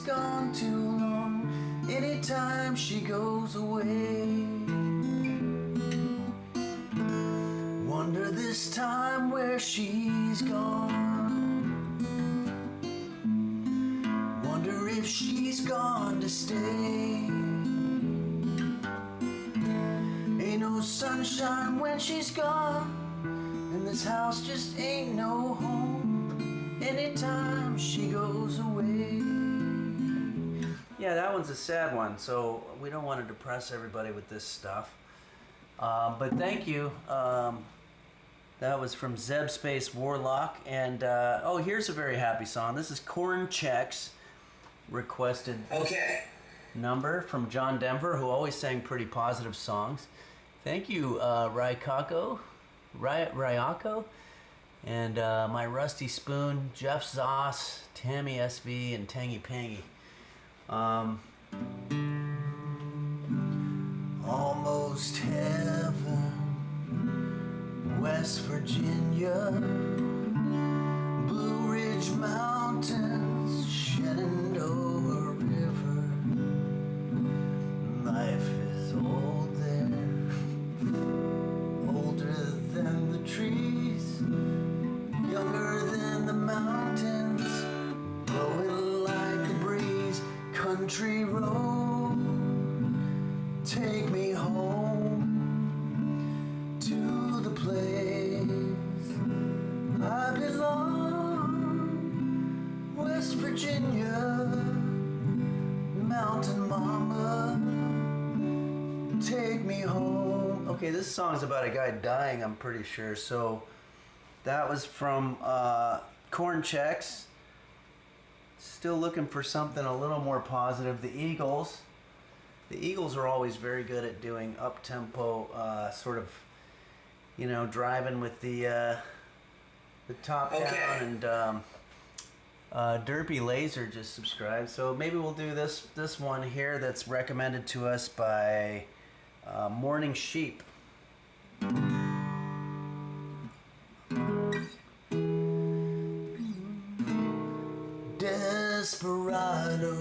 gone too long. Anytime she goes away. Wonder this time where she's gone. Wonder if she's gone to stay. Ain't no sunshine when she's gone, and this house just ain't no home anytime she goes away. Yeah, that one's a sad one, so we don't want to depress everybody with this stuff. But thank you. That was from Zeb Space Warlock. And oh, here's a very happy song. This is Corn Check's requested number from John Denver, who always sang pretty positive songs. Thank you, Ryako, and my Rusty Spoon, Jeff Zoss, Tammy SV, and Tangy Pangy. Almost heaven, West Virginia, Blue Ridge Mountains, Shenandoah River. Life is old there, older than the trees, younger than the mountains, blowing like a breeze. Country road, take me home to the place I belong. West Virginia, mountain mama, take me home. Okay, this song's about a guy dying, I'm pretty sure. So that was from Corn Checks. Still looking for something a little more positive. The Eagles. The Eagles are always very good at doing up-tempo, sort of, you know, driving with the top down. And Derpy Laser just subscribed. So maybe we'll do this one here that's recommended to us by Morning Sheep. Desperado,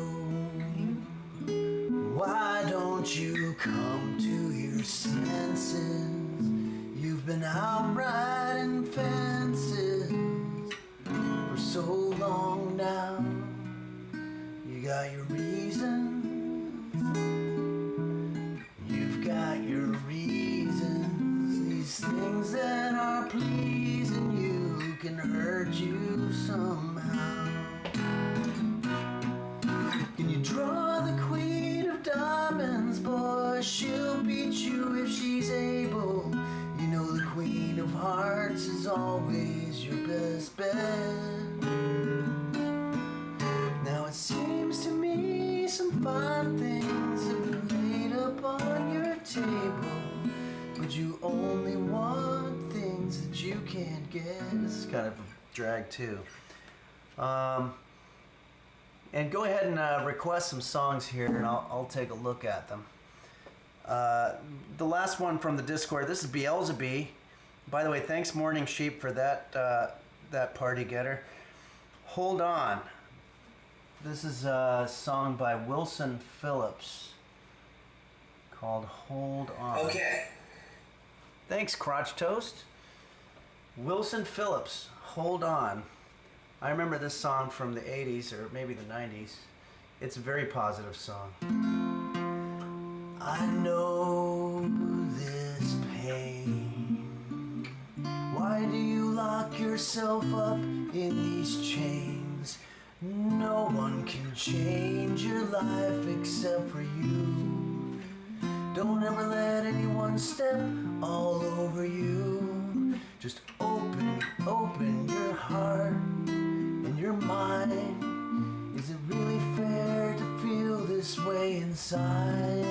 why don't you come to your senses? You've been out riding fences for so long now. You got your reasons. You've got your reasons. These things that are pleasing you can hurt you somehow. Can you draw the queen of diamonds, boy? She'll beat you if she's able. You know the queen of hearts is always your best bet. Now it seems to me some fine things have been laid up on your table, but you only want things that you can't get. This is kind of a drag too. And go ahead and request some songs here, and I'll take a look at them. The last one from the Discord, this is Beelzebub. By the way, thanks Morning Sheep for that party getter. Hold On. This is a song by Wilson Phillips called Hold On. Okay. Thanks, Crotch Toast. Wilson Phillips, Hold On. I remember this song from the 80s or maybe the 90s. It's a very positive song. I know this pain. Why do you lock yourself up in these chains? No one can change your life except for you. Don't ever let anyone step all over you. Just open your heart and your mind. Is it really fair to feel this way inside?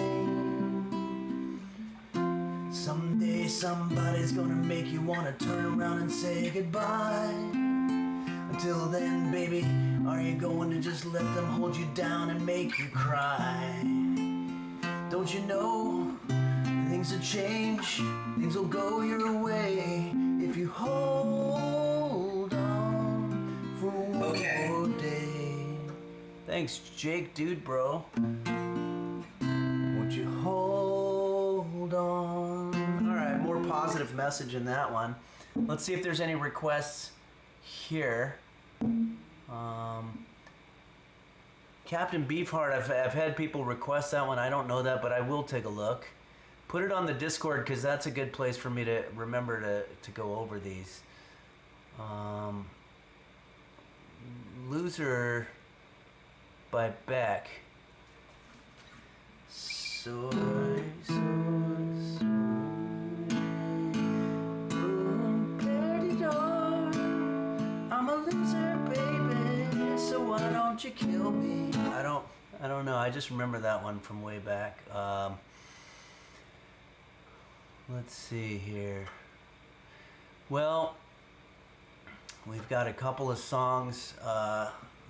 Someday somebody's gonna make you wanna turn around and say goodbye. Until then, baby, are you going to just let them hold you down and make you cry? Don't you know things will change, things will go your way if you hold on for one more day. Thanks. Thanks, Jake, dude, bro. Won't you hold on? All right, more positive message in that one. Let's see if there's any requests here. Captain Beefheart, I've had people request that one. I don't know that, but I will take a look. Put it on the Discord because that's a good place for me to remember to go over these. Loser by Beck. Soy, soy, soy. Boom, perdido. I'm a loser, baby. So why don't you kill me? I don't know. I just remember that one from way back. Let's see here. Well, we've got a couple of songs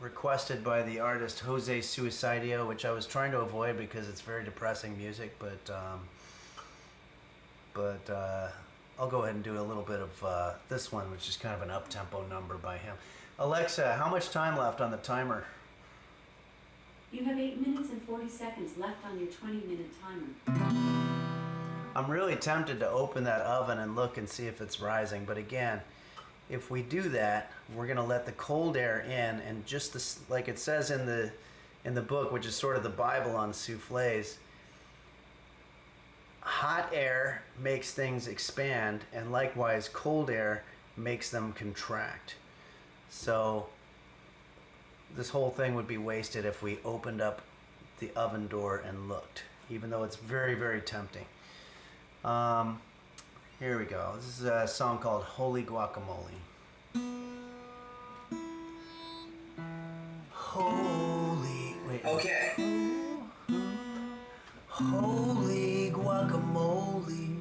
requested by the artist Jose Suicidio, which I was trying to avoid because it's very depressing music, but I'll go ahead and do a little bit of this one, which is kind of an up-tempo number by him. Alexa, how much time left on the timer? You have 8 minutes and 40 seconds left on your 20-minute timer. I'm really tempted to open that oven and look and see if it's rising, but again, if we do that, we're going to let the cold air in, and just this, like it says in the book, which is sort of the Bible on soufflés, hot air makes things expand, and likewise cold air makes them contract. So this whole thing would be wasted if we opened up the oven door and looked, even though it's very, very tempting. Here we go. This is a song called Holy Guacamole. Holy, wait. Okay. Holy guacamole,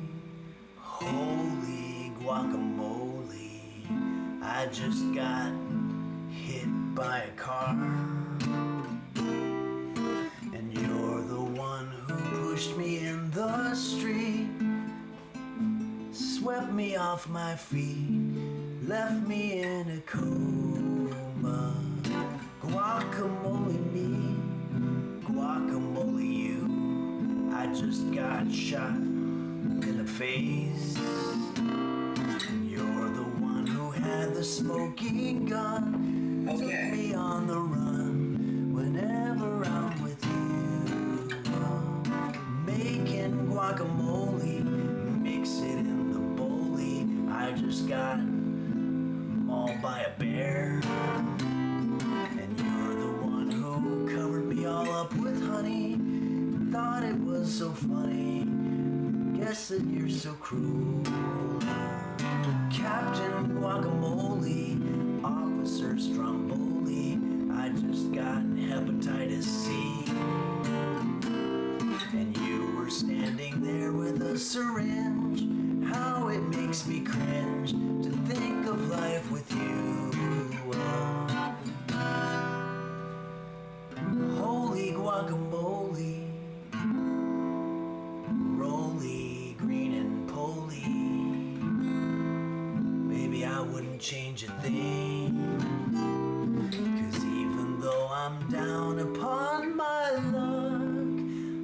holy guacamole. I just got hit by a car, and you're the one who pushed me in the street, swept me off my feet, left me in a coma. Guacamole me, guacamole you. I just got shot in the face, and you're the one who had the smoking gun. Okay. Took me on the run whenever I'm with you. Making guacamole, mix it in the bowlie. I just got mauled by a bear, and you're the one who covered me all up with honey. Thought it was so funny, guess that you're so cruel. Captain Guacamole, Officer Stromboli, I just got hepatitis C, and you were standing there with a syringe. How it makes me cringe to think of life with you. Holy guacamole, roly, green and poly. Baby, I wouldn't change a thing, 'cause even though I'm down upon my luck,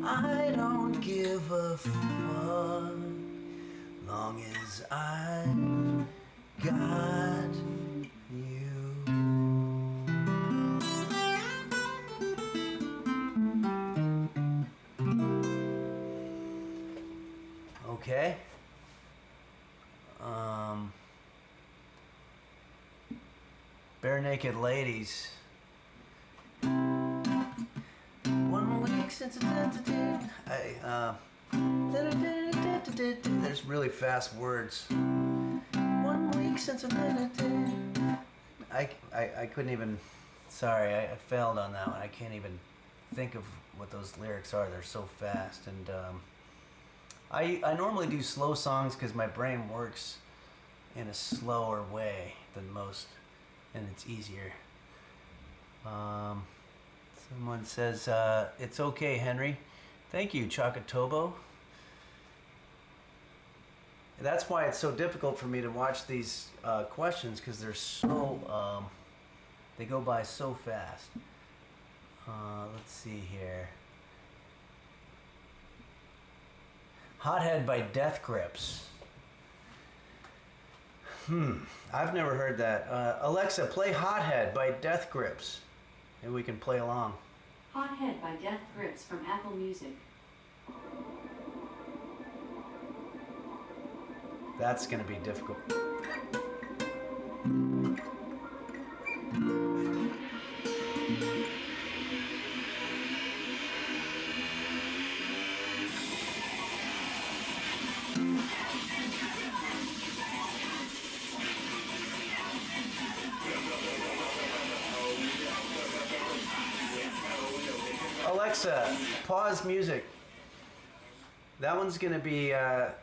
I don't give a fuck, long as I've got you. Okay. Bare Naked Ladies. 1 week since there's really fast words. 1 week since I couldn't even. Sorry, I failed on that one. I can't even think of what those lyrics are. They're so fast, and I normally do slow songs because my brain works in a slower way than most, and it's easier. Someone says, it's okay, Henry. Thank you, Chakatobo. That's why it's so difficult for me to watch these questions, because they're so, they go by so fast. Let's see here. Hothead by Death Grips. I've never heard that. Alexa, play Hothead by Death Grips. Maybe we can play along. Hothead by Death Grips from Apple Music. That's going to be difficult. Alexa, pause music. That one's gonna be. I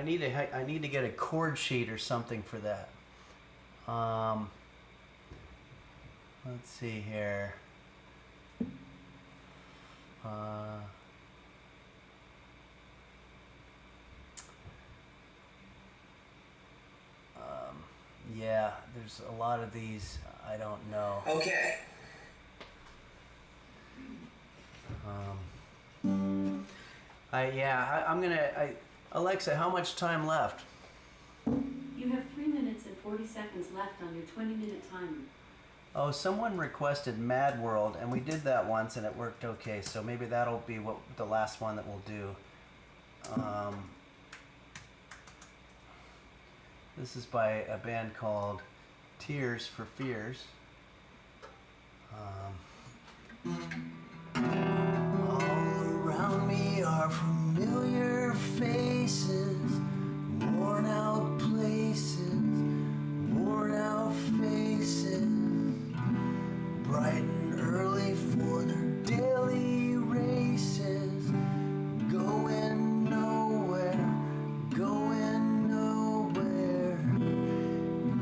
need to get a chord sheet or something for that. Let's see here. Yeah, there's a lot of these. I don't know. Okay. I'm gonna. Alexa, how much time left? You have 3 minutes and 40 seconds left on your 20-minute timer. Oh, someone requested Mad World, and we did that once, and it worked okay. So maybe that'll be the last one that we'll do. This is by a band called Tears for Fears. All around me are familiar faces, worn out places, worn out faces, bright and early for their daily races, going nowhere, going nowhere.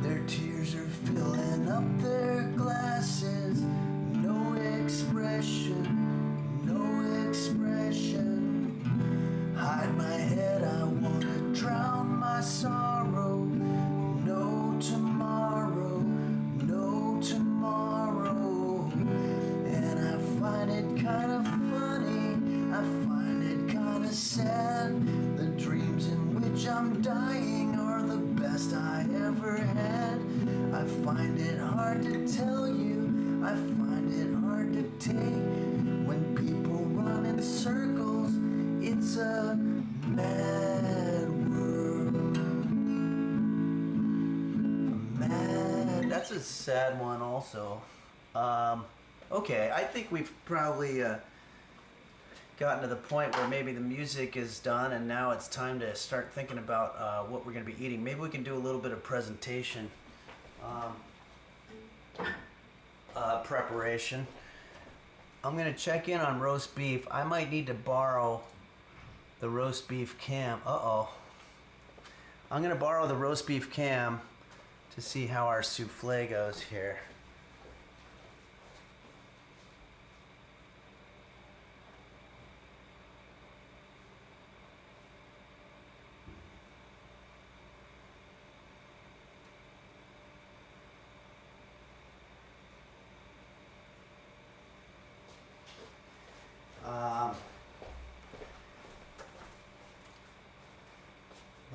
Their tears are filling up their glasses, no expression, no expression. Hide my head, I wanna drown my sorrow. No tomorrow, no tomorrow. And I find it kind of funny, I find it kind of sad. The dreams in which I'm dying are the best I ever had. I find it hard to tell you, I find it hard to take. When people run in circles, it's a mad world. That's a sad one also. Okay, I think we've probably gotten to the point where maybe the music is done and now it's time to start thinking about what we're going to be eating. Maybe we can do a little bit of presentation preparation. I'm going to check in on roast beef. I might need to borrow the roast beef cam. I'm going to borrow the roast beef cam to see how our souffle goes here.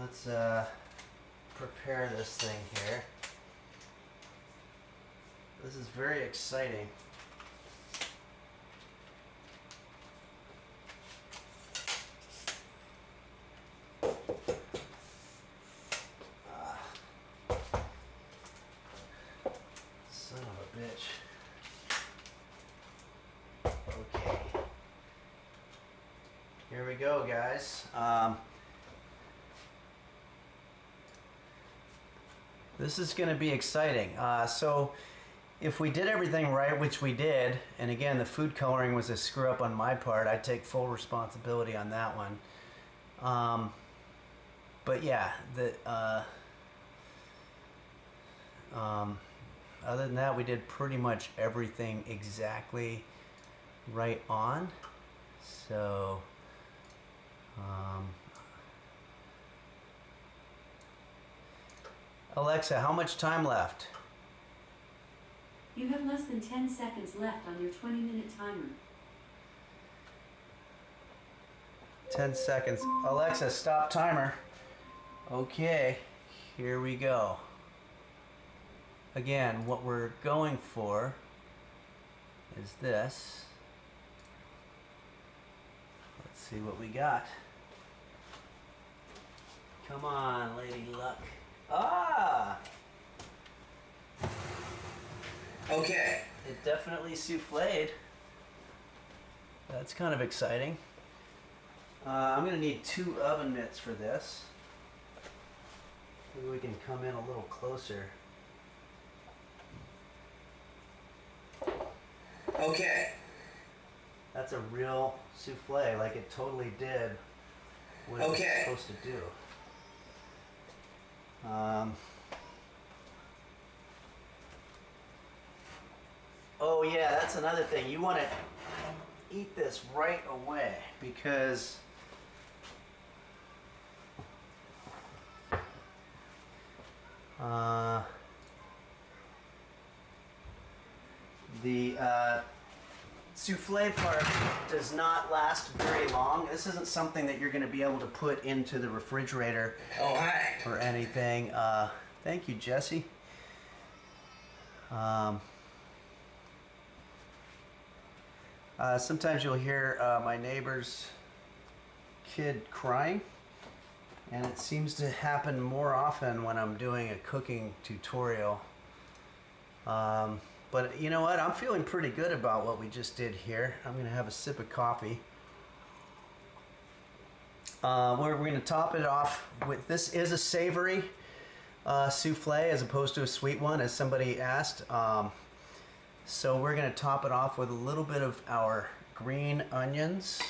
Let's prepare this thing here. This is very exciting. Son of a bitch. Okay. Here we go, guys. This is going to be exciting. So if we did everything right, which we did, and again, the food coloring was a screw up on my part, I take full responsibility on that one. But yeah, other than that, we did pretty much everything exactly right on. So, Alexa, how much time left? You have less than 10 seconds left on your 20-minute timer. 10 seconds. Alexa, stop timer. Okay, here we go. Again, what we're going for is this. Let's see what we got. Come on, Lady Luck. Ah! Okay. It definitely souffled. That's kind of exciting. I'm gonna need 2 oven mitts for this. Maybe we can come in a little closer. Okay. That's a real souffle, like it totally did what it was supposed to do. Oh yeah, that's another thing. You want to eat this right away because the souffle part does not last very long. This isn't something that you're going to be able to put into the refrigerator or anything. Thank you, Jesse. Sometimes you'll hear my neighbor's kid crying, and it seems to happen more often when I'm doing a cooking tutorial. But you know what? I'm feeling pretty good about what we just did here. I'm going to have a sip of coffee. We're going to top it off with, this is a savory souffle as opposed to a sweet one, as somebody asked. So we're going to top it off with a little bit of our green onions.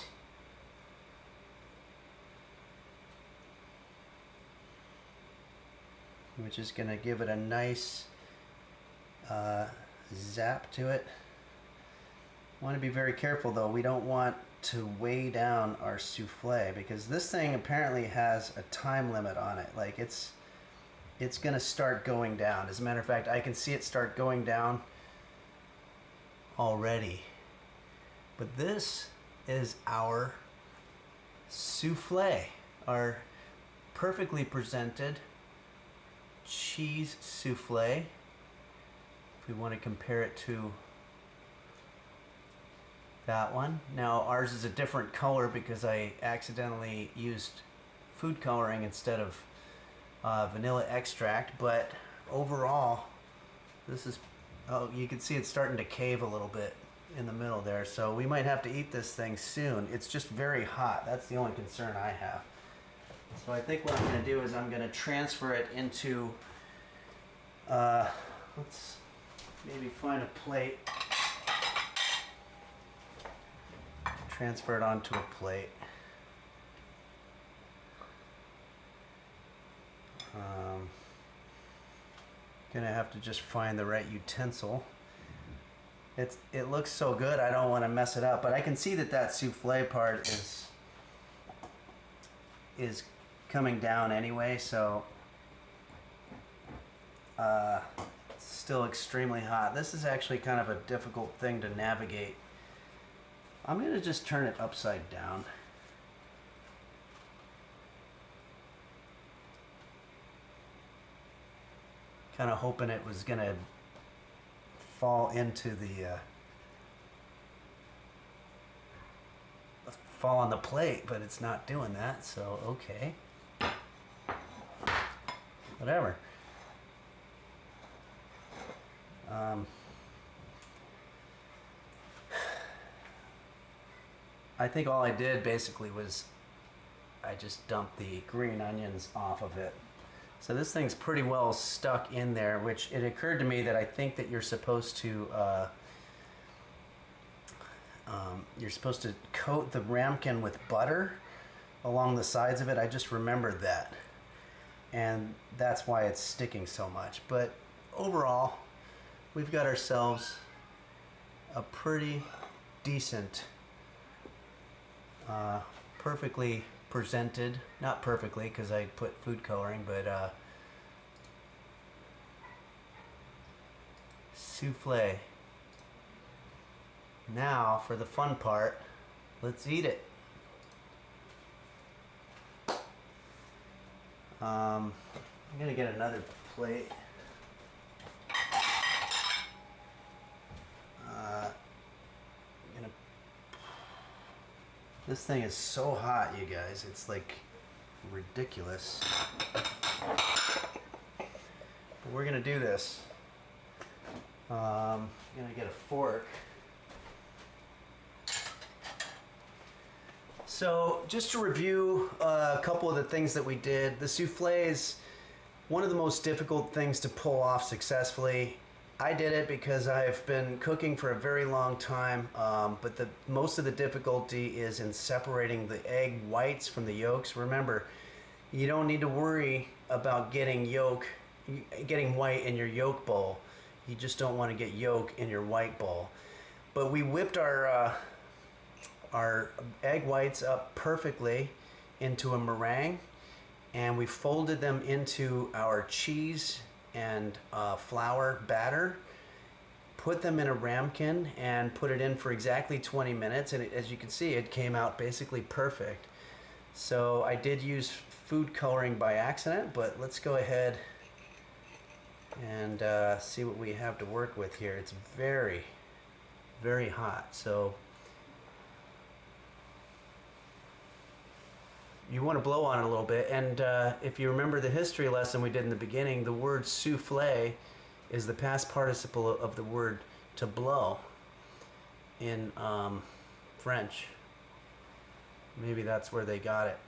Which is going to give it a nice zap to it. Want to be very careful though. We don't want to weigh down our souffle because this thing apparently has a time limit on it. Like it's going to start going down. As a matter of fact, I can see it start going down already. But this is our souffle, our perfectly presented cheese souffle. If we want to compare it to that one. Now ours is a different color because I accidentally used food coloring instead of vanilla extract, but overall this is, oh, you can see it's starting to cave a little bit in the middle there, so we might have to eat this thing soon. It's just very hot. That's the only concern I have. So I think what I'm going to do is I'm going to transfer it into, let's maybe find a plate. Transfer it onto a plate. Gonna have to just find the right utensil. It looks so good, I don't want to mess it up, but I can see that that souffle part is coming down anyway, so it's still extremely hot. This is actually kind of a difficult thing to navigate. I'm gonna just turn it upside down. Kind of hoping it was gonna fall into the fall on the plate, but it's not doing that, so okay. Whatever. I think all I did basically was I just dumped the green onions off of it. So this thing's pretty well stuck in there, which it occurred to me that I think that you're supposed to coat the ramekin with butter along the sides of it. I just remembered that. And that's why it's sticking so much. But overall, we've got ourselves a pretty decent, perfectly presented, not perfectly because I put food coloring, but souffle. Now for the fun part, let's eat it. I'm gonna get another plate. This thing is so hot, you guys. It's like ridiculous. But we're gonna do this. I'm gonna get a fork. So just to review a couple of the things that we did, the souffle is one of the most difficult things to pull off successfully. I did it because I've been cooking for a very long time, but most of the difficulty is in separating the egg whites from the yolks. Remember, you don't need to worry about getting white in your yolk bowl. You just don't want to get yolk in your white bowl. But we whipped our egg whites up perfectly into a meringue, and we folded them into our cheese and flour batter, put them in a ramekin and put it in for exactly 20 minutes, and as you can see, it came out basically perfect. So I did use food coloring by accident, but let's go ahead and see what we have to work with here. It's very, very hot, so you want to blow on it a little bit. And if you remember the history lesson we did in the beginning, the word souffle is the past participle of the word to blow in French. Maybe that's where they got it.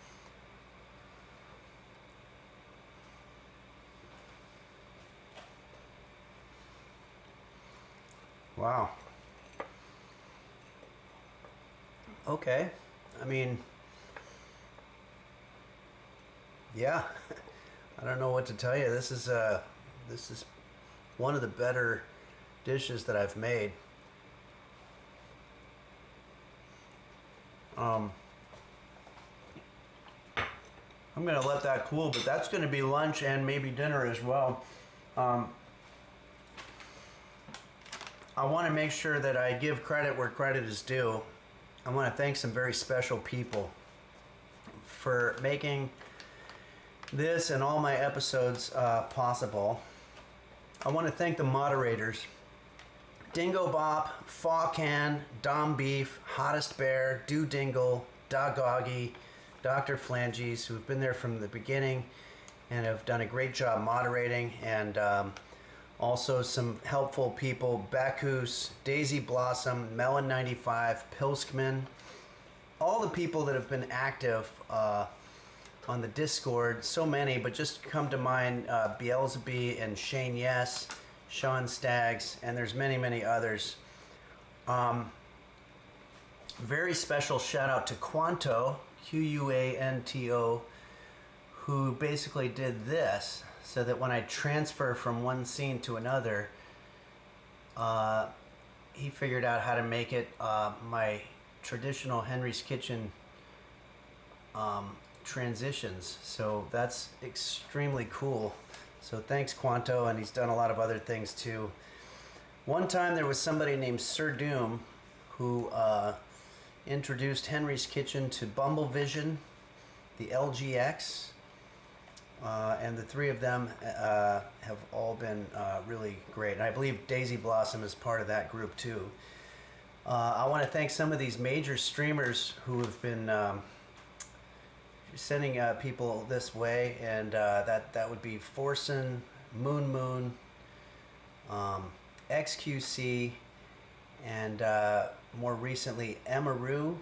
Wow. Okay. I mean, yeah, I don't know what to tell you. This is one of the better dishes that I've made. I'm gonna let that cool, but that's gonna be lunch and maybe dinner as well. I want to make sure that I give credit where credit is due. I want to thank some very special people for making this and all my episodes possible. I want to thank the moderators: Dingo Bop, Fawcan, Dom Beef, Hottest Bear, Do Dingle, Dogoggy, Dr. Flanges, who've been there from the beginning and have done a great job moderating, and also some helpful people: Bacchus, Daisy Blossom, Melon95, Pilskman, all the people that have been active on the Discord. So many, but just come to mind Beelzebub and Shane Yes, Sean Staggs, and there's many, many others. Very special shout out to Quanto, Quanto, who basically did this so that when I transfer from one scene to another, he figured out how to make it my traditional Henry's Kitchen transitions. So that's extremely cool. So thanks, Quanto, and he's done a lot of other things too. One time there was somebody named Sir Doom who introduced Henry's Kitchen to Bumblevision, the LGX, and the three of them have all been really great. And I believe Daisy Blossom is part of that group too. I want to thank some of these major streamers who have been sending people this way, and that would be Forsen, Moon, XQC, and more recently Emaru.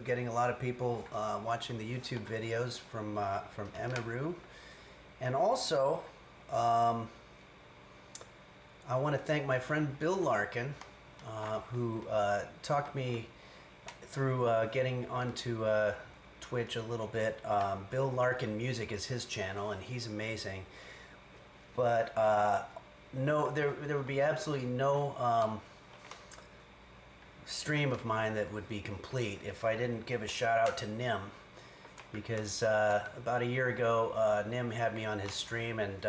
Getting a lot of people watching the YouTube videos from Emaru. And also, I want to thank my friend Bill Larkin, who talked me through getting onto Twitch a little bit. Bill Larkin Music is his channel, and he's amazing. But no, there would be absolutely no stream of mine that would be complete if I didn't give a shout out to Nim, because about a year ago Nim had me on his stream, and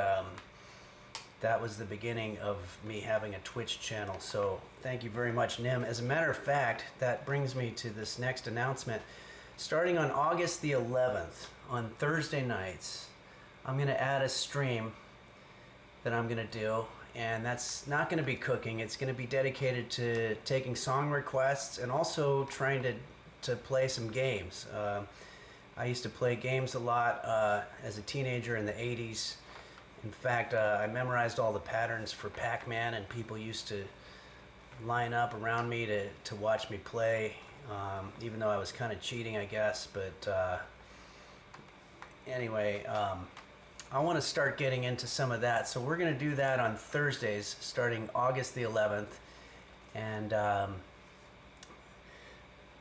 that was the beginning of me having a Twitch channel. So thank you very much, Nim. As a matter of fact, that brings me to this next announcement. Starting on August the 11th, on Thursday nights, I'm going to add a stream that I'm going to do. And that's not going to be cooking. It's going to be dedicated to taking song requests and also trying to play some games. I used to play games a lot as a teenager in the 80s. In fact, I memorized all the patterns for Pac-Man, and people used to line up around me to watch me play, even though I was kind of cheating, I guess. But anyway, I want to start getting into some of that. So we're going to do that on Thursdays starting August the 11th. And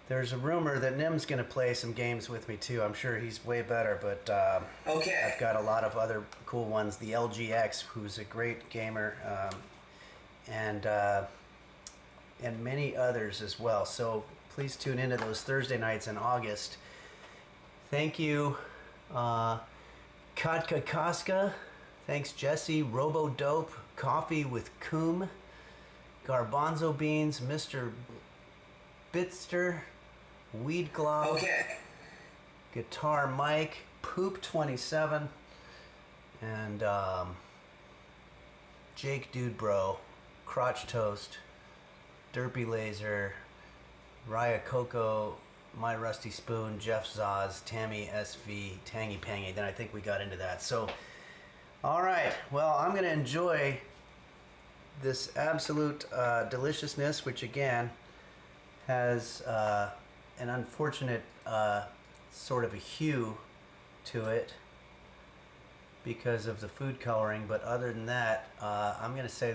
there's a rumor that Nim's going to play some games with me too. I'm sure he's way better, but Okay. I've got a lot of other cool ones. The LGX, who's a great gamer, and many others as well. So please tune into those Thursday nights in August. Thank you. Katka Kaska, thanks Jesse, Robo Dope, Coffee with Coom, Garbanzo Beans, Mr. Bitster, Weed Glove, Okay. Guitar Mike, Poop 27, and Jake Dude Bro, Crotch Toast, Derpy Laser, Raya Coco, My Rusty Spoon, Jeff Zaz, Tammy SV, Tangy Pangy. Then I think we got into that. So, all right. Well, I'm going to enjoy this absolute deliciousness, which again has an unfortunate sort of a hue to it because of the food coloring. But other than that, I'm going to say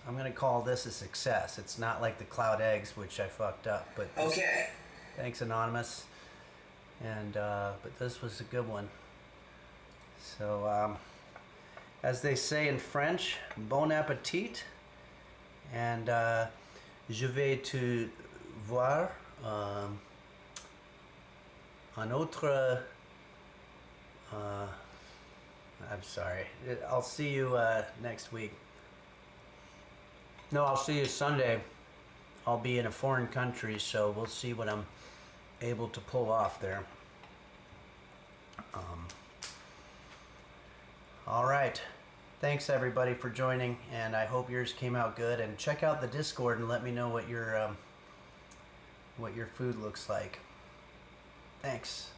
I'm going to call this a success. It's not like the cloud eggs, which I fucked up. But Okay. thanks, Anonymous. And but this was a good one. So, as they say in French, bon appetit. And je vais te voir un autre. I'm sorry. I'll see you next week. No, I'll see you Sunday. I'll be in a foreign country, so we'll see what I'm able to pull off there. All right. Thanks everybody for joining, and I hope yours came out good. And check out the Discord and let me know what your food looks like. Thanks.